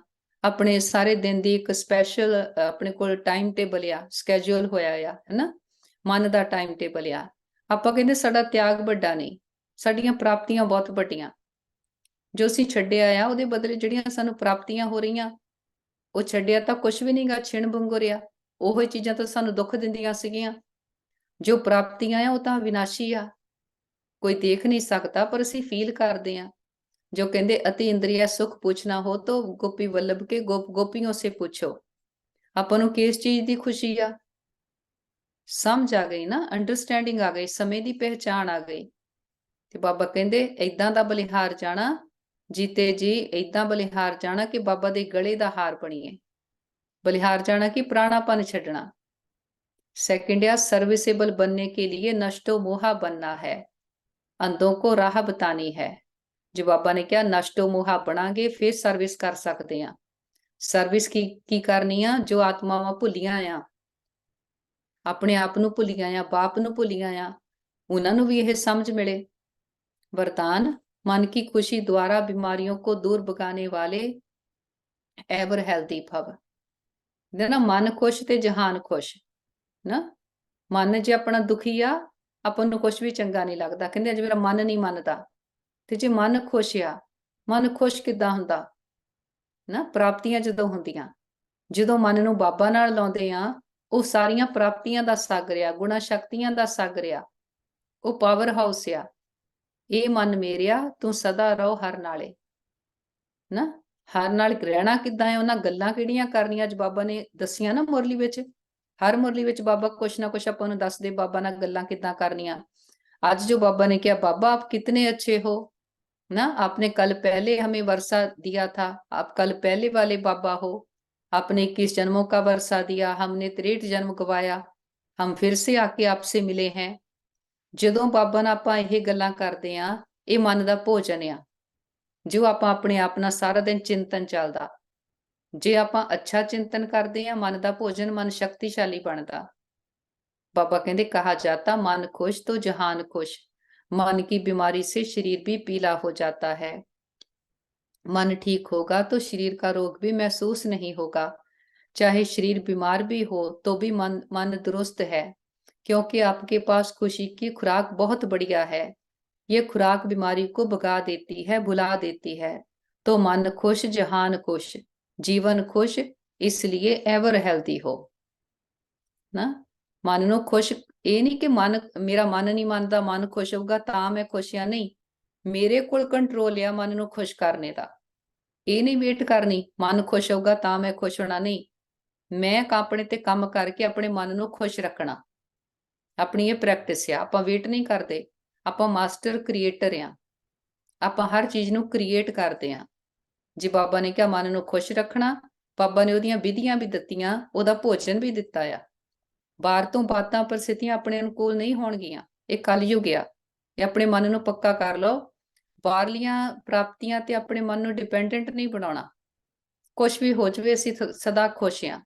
Speaker 2: ਆਪਣੇ ਸਾਰੇ ਦਿਨ ਦੀ ਇੱਕ ਸਪੈਸ਼ਲ ਆਪਣੇ ਕੋਲ ਟਾਈਮ ਟੇਬਲ ਆ, ਸਕੇਜੂਲ ਹੋਇਆ ਆ, ਹੈਨਾ, ਮਨ ਦਾ ਟਾਈਮ ਟੇਬਲ ਆ। ਆਪਾਂ ਕਹਿੰਦੇ ਸਾਡਾ ਤਿਆਗ ਵੱਡਾ ਨਹੀਂ, ਸਾਡੀਆਂ ਪ੍ਰਾਪਤੀਆਂ ਬਹੁਤ ਵੱਡੀਆਂ। ਜੋ ਅਸੀਂ ਛੱਡਿਆ ਆ ਉਹਦੇ ਬਦਲੇ ਜਿਹੜੀਆਂ ਸਾਨੂੰ ਪ੍ਰਾਪਤੀਆਂ ਹੋ ਰਹੀਆਂ, ਉਹ ਛੱਡਿਆ ਤਾਂ ਕੁਛ ਵੀ ਨਹੀਂਗਾ, ਛਿਣ ਬੰਗੁਰਿਆ। ਉਹ ਚੀਜ਼ਾਂ ਤਾਂ ਸਾਨੂੰ ਦੁੱਖ ਦਿੰਦੀਆਂ ਸੀਗੀਆਂ। ਜੋ ਪ੍ਰਾਪਤੀਆਂ ਆ ਉਹ ਤਾਂ ਵਿਨਾਸ਼ੀ ਆ, ਕੋਈ ਦੇਖ ਨਹੀਂ ਸਕਦਾ, ਪਰ ਅਸੀਂ ਫੀਲ ਕਰਦੇ ਆ। ਜੋ ਕਹਿੰਦੇ ਅਤੀ ਇੰਦਰੀਆ ਸੁਖ ਪੁੱਛਣਾ ਹੋ ਤਾਂ ਗੋਪੀ ਵੱਲਭ ਕੇ ਗੋਪੀਆਂ ਸੇ ਪੁੱਛੋ। ਆਪਾਂ ਨੂੰ ਕਿਸ ਚੀਜ਼ ਦੀ ਖੁਸ਼ੀ ਆ? ਸਮਝ ਆ ਗਈ ਨਾ, ਅੰਡਰਸਟੈਂਡਿੰਗ ਆ ਗਈ, ਸਮੇਂ ਦੀ ਪਹਿਚਾਣ ਆ ਗਈ। ਤੇ ਬਾਬਾ ਕਹਿੰਦੇ ਏਦਾਂ ਦਾ ਬਲਿਹਾਰ ਜਾਣਾ, ਜੀਤੇ ਜੀ ਏਦਾਂ ਬਲਿਹਾਰ ਜਾਣਾ ਕਿ ਬਾਬਾ ਦੇ ਗਲੇ ਦਾ ਹਾਰ ਬਣੀਏ। बलिहार जाना कि प्राणापन छड़ना। सेकंड या सर्विसेबल बनने के लिए नष्टो मोहा बनना है, अंधों को राह बतानी है। जो बाबा ने क्या नष्टो मोहा बनांगे फिर सर्विस कर सकते हैं। सर्विस की करनी आ? जो आत्मावां भुलियां आ, अपने आप नूं भुलियां आ, बाप नूं भुलियां आ, उन्हां नूं भी यह समझ मिले। वरदान मन की खुशी द्वारा बीमारियों को दूर भगाने वाले एवर हेल्दी भव। ना मन खुश ते जहान खुश ना। मन जे अपना दुखी आ, अपन नूं कुछ भी चंगा नहीं लगता। कहंदे अज मेरा मन नहीं मनदा। ते जे मन खुश आ, मन खुश किदां हुंदा ना? प्राप्तियां जदों हुंदियां, जदों मन नूं बाबा नाल लाउंदे आ, ਉਹ ਸਾਰੀਆਂ ਪ੍ਰਾਪਤੀਆਂ ਦਾ ਸਾਗਰ ਆ, ਗੁਣਾ ਸ਼ਕਤੀਆਂ ਦਾ ਸਾਗਰ ਆ, ਉਹ ਪਾਵਰ ਹਾਊਸ ਆ। ਇਹ ਮਨ ਮੇਰਿਆ ਤੂੰ ਸਦਾ ਰਹੋ ਹਰ ਨਾਲੇ ਨਾ। ਹਰ ਨਾਲ ਰਹਿਣਾ ਕਿੱਦਾਂ ਹੈ? ਉਹਨਾਂ ਗੱਲਾਂ ਕਿਹੜੀਆਂ ਕਰਨੀਆਂ ਅੱਜ ਬਾਬਾ ਨੇ ਦੱਸੀਆਂ ਨਾ ਮੁਰਲੀ ਵਿੱਚ। ਹਰ ਮੁਰਲੀ ਵਿੱਚ ਬਾਬਾ ਕੁਛ ਨਾ ਕੁਛ ਆਪਾਂ ਨੂੰ ਦੱਸਦੇ, ਬਾਬਾ ਨਾਲ ਗੱਲਾਂ ਕਿੱਦਾਂ ਕਰਨੀਆਂ। आज जो बाबा ने किया, बाबा आप कितने अच्छे हो ना, आपने कल पहले हमें वर्षा दिया था, आप कल पहले वाले बाबा हो, आपने 21 जन्मों का वर्षा दिया, हमने 63 जन्म गवाया, हम फिर से आके आपसे मिले हैं। ਜਦੋਂ ਬਾਬਾ ਨਾਲ ਆਪਾਂ ਇਹ ਗੱਲਾਂ ਕਰਦੇ ਆ, ਇਹ ਮਨ ਦਾ ਭੋਜਨ ਆ, ਜੋ ਆਪਾਂ ਆਪਣੇ ਆਪ ਨਾਲ ਸਾਰਾ ਦਿਨ ਚਿੰਤਨ ਚੱਲਦਾ। ਜੇ ਆਪਾਂ ਅੱਛਾ ਚਿੰਤਨ ਕਰਦੇ ਆ, ਮਨ ਦਾ ਭੋਜਨ, ਮਨ ਸ਼ਕਤੀਸ਼ਾਲੀ ਬਣਦਾ। बाबा कहते कहा जाता मन खुश तो जहान खुश, मन की बीमारी से शरीर भी पीला हो जाता है। मन ठीक होगा तो शरीर का रोग भी महसूस नहीं होगा। चाहे शरीर बीमार भी हो तो भी मन दुरुस्त है, क्योंकि आपके पास खुशी की खुराक बहुत बढ़िया है। ये खुराक बीमारी को भगा देती है, भुला देती है। तो मन खुश जहान खुश, जीवन खुश, इसलिए एवर हेल्दी हो ना। ਮਨ ਨੂੰ ਖੁਸ਼, ਇਹ ਨਹੀਂ ਕਿ ਮਨ ਮੇਰਾ ਮਨ ਨਹੀਂ ਮੰਨਦਾ, ਮਨ ਖੁਸ਼ ਹੋਊਗਾ ਤਾਂ ਮੈਂ ਖੁਸ਼ ਆ, ਨਹੀਂ। ਮੇਰੇ ਕੋਲ ਕੰਟਰੋਲ ਆ ਮਨ ਨੂੰ ਖੁਸ਼ ਕਰਨੇ ਦਾ। ਇਹ ਨਹੀਂ ਵੇਟ ਕਰਨੀ ਮਨ ਖੁਸ਼ ਹੋਊਗਾ ਤਾਂ ਮੈਂ ਖੁਸ਼ ਹੋਣਾ, ਨਹੀਂ। ਮੈਂ ਆਪਣੇ ਤੇ ਕੰਮ ਕਰਕੇ ਆਪਣੇ ਮਨ ਨੂੰ ਖੁਸ਼ ਰੱਖਣਾ, ਆਪਣੀ ਇਹ ਪ੍ਰੈਕਟਿਸ ਆ। ਆਪਾਂ ਵੇਟ ਨਹੀਂ ਕਰਦੇ, ਆਪਾਂ ਮਾਸਟਰ ਕ੍ਰੀਏਟਰ ਆ, ਆਪਾਂ ਹਰ ਚੀਜ਼ ਨੂੰ ਕ੍ਰੀਏਟ ਕਰਦੇ ਆ। ਜੇ ਬਾਬਾ ਨੇ ਕਿਹਾ ਮਨ ਨੂੰ ਖੁਸ਼ ਰੱਖਣਾ, ਬਾਬਾ ਨੇ ਉਹਦੀਆਂ ਵਿਧੀਆਂ ਵੀ ਦਿੱਤੀਆਂ, ਉਹਦਾ ਭੋਜਨ ਵੀ ਦਿੱਤਾ ਆ। ਬਾਹਰ ਤੋਂ ਬਾਤਾਂ ਪਰਿਸਥਿਤੀਆਂ ਆਪਣੇ ਅਨੁਕੂਲ ਨਹੀਂ ਹੋਣਗੀਆਂ, ਇਹ ਕਲਯੁਗ ਆ। ਇਹ ਆਪਣੇ ਮਨ ਨੂੰ ਪੱਕਾ ਕਰ ਲਓ, ਬਾਹਰਲੀਆਂ ਪ੍ਰਾਪਤੀਆਂ ਤੇ ਆਪਣੇ ਮਨ ਨੂੰ ਡਿਪੈਂਡੈਂਟ ਨਹੀਂ ਬਣਾਉਣਾ। ਕੁਛ ਵੀ ਹੋ ਜਾਵੇ ਅਸੀਂ ਸਦਾ ਖੁਸ਼ ਆ।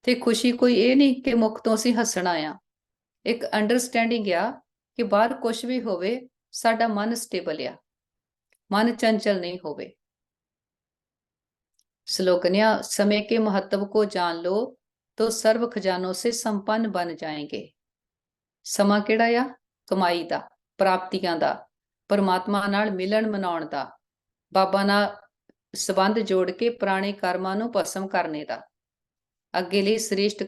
Speaker 2: ਤੇ ਖੁਸ਼ੀ ਕੋਈ ਇਹ ਨਹੀਂ ਕਿ ਮੁਖ ਤੋਂ ਅਸੀਂ ਹੱਸਣਾ ਆ, ਇੱਕ ਅੰਡਰਸਟੈਂਡਿੰਗ ਆ ਕਿ ਬਾਹਰ ਕੁਛ ਵੀ ਹੋਵੇ ਸਾਡਾ ਮਨ ਸਟੇਬਲ ਆ, ਮਨ ਚੰਚਲ ਨਹੀਂ ਹੋਵੇ। स्लोगन समय के महत्व को जान लो तो सर्व खजानों से संपन्न बन जाएंगे। समा किहड़ा आ? ਕਮਾਈ ਦਾ, ਪ੍ਰਾਪਤੀਆਂ ਦਾ, ਪਰਮਾਤਮਾ ਨਾਲ ਮਿਲਣ ਮਨਾਉਣ ਦਾ, ਬਾਬਾ ਨਾਲ ਸੰਬੰਧ ਜੋੜ ਕੇ ਪੁਰਾਣੇ ਕਰਮਾਂ ਨੂੰ ਭਸਮ ਕਰਨੇ ਦਾ, ਅੱਗੇ ਲਈ ਸ੍ਰੇਸ਼ਟ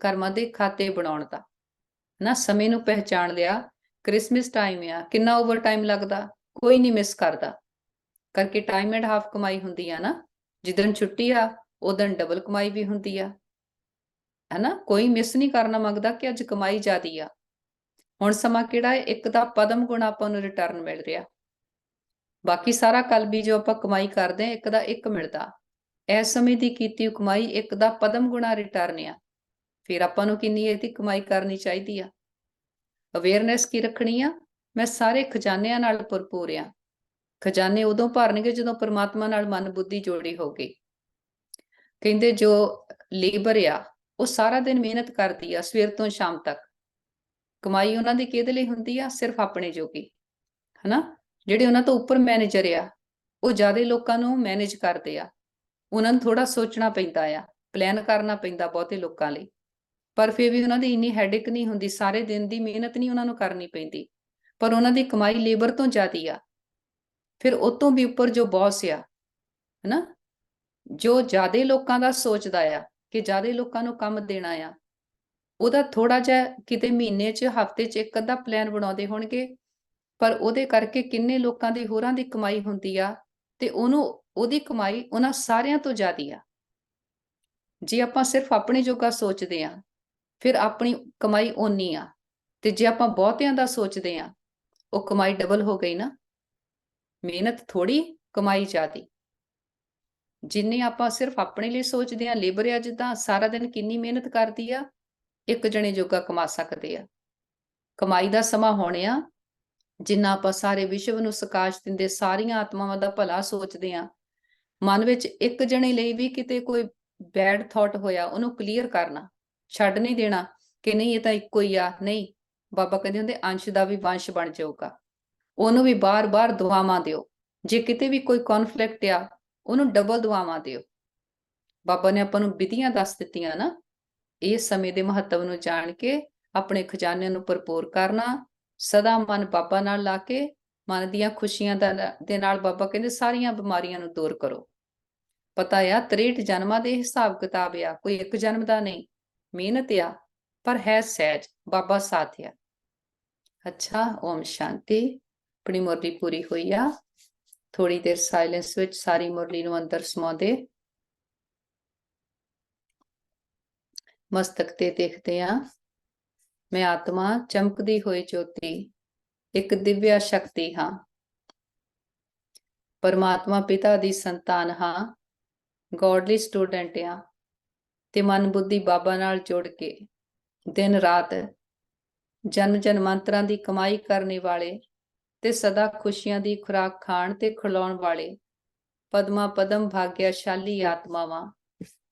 Speaker 2: ਕਰਮਾਂ ਦੇ ਖਾਤੇ ਬਣਾਉਣ ਦਾ ਨਾ। ਸਮੇਂ ਨੂੰ ਪਹਿਚਾਣ ਲਿਆ, ਕ੍ਰਿਸਮਸ ਟਾਈਮ ਆ, ਕਿੰਨਾ ਓਵਰ ਟਾਈਮ ਲੱਗਦਾ, ਕੋਈ ਨਹੀਂ ਮਿਸ ਕਰਦਾ, ਕਰਕੇ ਟਾਈਮ ਐਂਡ ਹਾਫ ਕਮਾਈ ਹੁੰਦੀ ਆ ਨਾ। ਜਿੱਦਣ ਛੁੱਟੀ ਆ ਉਦੋਂ ਡਬਲ ਕਮਾਈ ਵੀ ਹੁੰਦੀ ਆ, ਹਨਾ। ਕੋਈ ਮਿਸ ਨਹੀਂ ਕਰਨਾ ਮੰਗਦਾ ਕਿ ਅੱਜ ਕਮਾਈ ਜ਼ਿਆਦੀ ਆ। ਹੁਣ ਸਮਾਂ ਕਿਹੜਾ ਹੈ, ਇੱਕ ਦਾ ਪਦਮ ਗੁਣਾ ਆਪਾਂ ਨੂੰ ਰਿਟਰਨ ਮਿਲ ਰਿਹਾ। ਬਾਕੀ ਸਾਰਾ ਕੱਲ ਵੀ ਜੋ ਆਪਾਂ ਕਮਾਈ ਕਰਦੇ ਹਾਂ, ਇੱਕ ਦਾ ਇੱਕ ਮਿਲਦਾ। ਇਸ ਸਮੇਂ ਦੀ ਕੀਤੀ ਕਮਾਈ ਇੱਕ ਦਾ ਪਦਮ ਗੁਣਾ ਰਿਟਰਨ ਆ। ਫਿਰ ਆਪਾਂ ਨੂੰ ਕਿੰਨੀ ਇਹਦੀ ਕਮਾਈ ਕਰਨੀ ਚਾਹੀਦੀ ਆ। ਅਵੇਅਰਨੈਸ ਕੀ ਰੱਖਣੀ ਆ, ਮੈਂ ਸਾਰੇ ਖਜ਼ਾਨਿਆਂ ਨਾਲ ਭਰਪੂਰ ਆ। ਖਜ਼ਾਨੇ ਉਦੋਂ ਭਰਨਗੇ ਜਦੋਂ ਪਰਮਾਤਮਾ ਨਾਲ ਮਨ ਬੁੱਧੀ ਜੋੜੀ ਹੋਗੀ। ਕਹਿੰਦੇ ਜੋ ਲੇਬਰ ਆ ਉਹ ਸਾਰਾ ਦਿਨ ਮਿਹਨਤ ਕਰਦੀ ਆ, ਸਵੇਰ ਤੋਂ ਸ਼ਾਮ ਤੱਕ। ਕਮਾਈ ਉਹਨਾਂ ਦੀ ਕਿਹਦੇ ਲਈ ਹੁੰਦੀ ਆ, ਸਿਰਫ ਆਪਣੇ ਜੋਗੀ, ਹਨਾ। ਜਿਹੜੇ ਉਹਨਾਂ ਤੋਂ ਉੱਪਰ ਮੈਨੇਜਰ ਆ ਉਹ ਜ਼ਿਆਦਾ ਲੋਕਾਂ ਨੂੰ ਮੈਨੇਜ ਕਰਦੇ ਆ। ਉਹਨਾਂ ਨੂੰ ਥੋੜਾ ਸੋਚਣਾ ਪੈਂਦਾ ਆ, ਪਲਾਨ ਕਰਨਾ ਪੈਂਦਾ ਬਹੁਤੇ ਲੋਕਾਂ ਲਈ, ਪਰ ਫਿਰ ਵੀ ਉਹਨਾਂ ਦੀ ਇੰਨੀ ਹੈਡਿਕ ਨਹੀਂ ਹੁੰਦੀ, ਸਾਰੇ ਦਿਨ ਦੀ ਮਿਹਨਤ ਨਹੀਂ ਉਹਨਾਂ ਨੂੰ ਕਰਨੀ ਪੈਂਦੀ, ਪਰ ਉਹਨਾਂ ਦੀ ਕਮਾਈ ਲੇਬਰ ਤੋਂ ਜ਼ਿਆਦੀ ਆ। ਫਿਰ ਉਹ ਤੋਂ ਵੀ ਉੱਪਰ ਜੋ ਬੌਸ ਆ, ਹਨਾ, ਜੋ ਜ਼ਿਆਦਾ ਲੋਕਾਂ ਦਾ ਸੋਚਦਾ ਆ ਕਿ ਜ਼ਿਆਦਾ ਲੋਕਾਂ ਨੂੰ ਕੰਮ ਦੇਣਾ ਆ, ਉਹਦਾ ਥੋੜਾ ਜਿਹਾ ਕਿਤੇ ਮਹੀਨੇ 'ਚ, ਹਫ਼ਤੇ 'ਚ ਇੱਕ ਅੱਧਾ ਪਲਾਨ ਬਣਾਉਂਦੇ ਹੋਣਗੇ, ਪਰ ਉਹਦੇ ਕਰਕੇ ਕਿੰਨੇ ਲੋਕਾਂ ਦੀ ਹੋਰਾਂ ਦੀ ਕਮਾਈ ਹੁੰਦੀ ਆ, ਤੇ ਉਹਦੀ ਕਮਾਈ ਉਹਨਾਂ ਸਾਰਿਆਂ ਤੋਂ ਜ਼ਿਆਦੀ ਆ। ਜੇ ਆਪਾਂ ਸਿਰਫ ਆਪਣੇ ਜੋਗਾ ਸੋਚਦੇ ਆ, ਫਿਰ ਆਪਣੀ ਕਮਾਈ ਓਨੀ ਆ, ਤੇ ਜੇ ਆਪਾਂ ਬਹੁਤਿਆਂ ਦਾ ਸੋਚਦੇ ਆ, ਉਹ ਕਮਾਈ ਡਬਲ ਹੋ ਗਈ ਨਾ। ਮਿਹਨਤ ਥੋੜੀ, ਕਮਾਈ ਜ਼ਿਆਦੀ। ਜਿੰਨੇ ਆਪਾਂ ਸਿਰਫ ਆਪਣੇ ਲਈ ਸੋਚਦੇ ਆ, ਲੇਬਰ ਆ ਜਿੱਦਾਂ, ਸਾਰਾ ਦਿਨ ਕਿੰਨੀ ਮਿਹਨਤ ਕਰਦੀ ਆ, ਇੱਕ ਜਣੇ ਜੋਗਾ ਕਮਾ ਸਕਦੇ ਆ। ਕਮਾਈ ਦਾ ਸਮਾਂ ਹੋਣੇ ਆ ਜਿੰਨਾ ਆਪਾਂ ਸਾਰੇ ਵਿਸ਼ਵ ਨੂੰ ਸਕਾਸ਼ ਦਿੰਦੇ, ਸਾਰੀਆਂ ਆਤਮਾਵਾਂ ਦਾ ਭਲਾ ਸੋਚਦੇ ਆ। ਮਨ ਵਿੱਚ ਇੱਕ ਜਣੇ ਲਈ ਵੀ ਕਿਤੇ ਕੋਈ ਬੈਡ ਥਾਟ ਹੋਇਆ, ਉਹਨੂੰ ਕਲੀਅਰ ਕਰਨਾ, ਛੱਡ ਨਹੀਂ ਦੇਣਾ ਕਿ ਨਹੀਂ ਇਹ ਤਾਂ ਇੱਕੋ ਹੀ ਆ। ਨਹੀਂ, ਬਾਬਾ ਕਹਿੰਦੇ ਹੁੰਦੇ ਅੰਸ਼ ਦਾ ਵੀ ਵੰਸ਼ ਬਣ ਜਾਊਗਾ। ਉਹਨੂੰ ਵੀ ਬਾਰ-ਬਾਰ ਦੁਆਵਾਂ ਦਿਓ। ਜੇ ਕਿਤੇ ਵੀ ਕੋਈ ਕੌਨਫਲਿਕਟ ਆ, ਉਹਨੂੰ ਡਬਲ ਦੁਆਵਾਂ ਦਿਓ। ਬਾਬਾ ਨੇ ਆਪਾਂ ਨੂੰ ਵਿਧੀਆਂ ਦੱਸ ਦਿੱਤੀਆਂ ਨਾ, ਇਸ ਸਮੇਂ ਦੇ ਮਹੱਤਵ ਨੂੰ ਜਾਣ ਕੇ ਆਪਣੇ ਖਜ਼ਾਨੇ ਨੂੰ ਭਰਪੂਰ ਕਰਨਾ, ਸਦਾ ਮਨ ਬਾਬਾ ਨਾਲ ਲਾ ਕੇ, ਮਨ ਦੀਆਂ ਖੁਸ਼ੀਆਂ ਦੇ ਨਾਲ ਬਾਬਾ ਕਹਿੰਦੇ ਸਾਰੀਆਂ ਬਿਮਾਰੀਆਂ ਨੂੰ ਦੂਰ ਕਰੋ। ਪਤਾ ਆ 63 ਜਨਮਾਂ ਦੇ ਹਿਸਾਬ ਕਿਤਾਬ ਆ, ਕੋਈ ਇੱਕ ਜਨਮ ਦਾ ਨਹੀਂ। ਮਿਹਨਤ ਆ, ਪਰ ਹੈ ਸਹਿਜ, ਬਾਬਾ ਸਾਥ ਆ। ਅੱਛਾ, ਓਮ ਸ਼ਾਂਤੀ। ਆਪਣੀ ਮੁਰਲੀ ਪੂਰੀ ਹੋਈ ਆ। ਥੋੜੀ ਦੇਰ ਸਾਇਲੈਂਸ ਵਿੱਚ ਸਾਰੀ ਮੁਰਲੀ ਨੂੰ ਅੰਦਰ ਸਮਾਉਂਦੇ, ਮਸਤਕ ਤੇ ਦੇਖਦੇ ਆ। ਮੈਂ ਆਤਮਾ ਚਮਕਦੀ ਹੋਈ ਜੋਤੀ, ਇੱਕ ਦਿਵਿਆ ਸ਼ਕਤੀ ਹਾਂ। ਪਰਮਾਤਮਾ ਪਿਤਾ ਦੀ ਸੰਤਾਨ ਹਾਂ, ਗੋਡਲੀ ਸਟੂਡੈਂਟ ਆ, ਤੇ ਮਨ ਬੁੱਧੀ ਬਾਬਾ ਨਾਲ ਜੁੜ ਕੇ ਦਿਨ ਰਾਤ ਜਨਮ ਜਨਮਾਂਤਰਾਂ ਦੀ ਕਮਾਈ ਕਰਨੇ ਵਾਲੇ ਤੇ ਸਦਾ ਖੁਸ਼ੀਆਂ ਦੀ ਖੁਰਾਕ ਖਾਣ ਤੇ ਖਿਲਾਉਣ ਵਾਲੇ ਪਦਮਾ ਪਦਮ ਭਾਗਿਆਸ਼ਾਲੀ ਆਤਮਾਵਾਂ,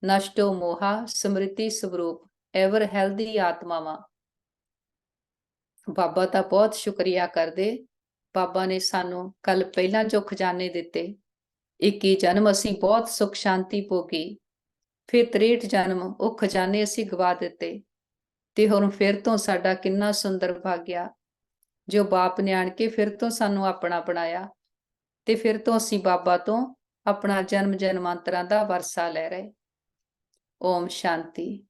Speaker 2: ਨਸ਼ਟੋ ਮੋਹਾ ਸਮ੍ਰਿਤੀ ਸਵਰੂਪ, ਐਵਰ ਹੈਲਦੀ ਆਤਮਾਵਾਂ। ਬਾਬਾ ਦਾ ਬਹੁਤ ਸ਼ੁਕਰੀਆ ਕਰਦੇ। ਬਾਬਾ ਨੇ ਸਾਨੂੰ ਕੱਲ ਪਹਿਲਾਂ ਜੋ ਖਜ਼ਾਨੇ ਦਿੱਤੇ, 21 ਜਨਮ ਅਸੀਂ ਬਹੁਤ ਸੁਖ ਸ਼ਾਂਤੀ ਭੋਗੀ, ਫਿਰ 63 ਜਨਮ ਉਹ ਖਜ਼ਾਨੇ ਅਸੀਂ ਗਵਾ ਦਿੱਤੇ, ਤੇ ਹੁਣ ਫਿਰ ਤੋਂ ਸਾਡਾ ਕਿੰਨਾ ਸੁੰਦਰ ਭਾਗਿਆ ਜੋ ਬਾਪ ਨੇ ਆਣ ਕੇ ਫਿਰ ਤੋਂ ਸਾਨੂੰ ਆਪਣਾ ਬਣਾਇਆ, ਤੇ ਫਿਰ ਤੋਂ ਅਸੀਂ ਬਾਬਾ ਤੋਂ ਆਪਣਾ ਜਨਮ ਜਨਮਾਂਤਰਾਂ ਦਾ ਵਰਸਾ ਲੈ ਰਹੇ। ਓਮ ਸ਼ਾਂਤੀ।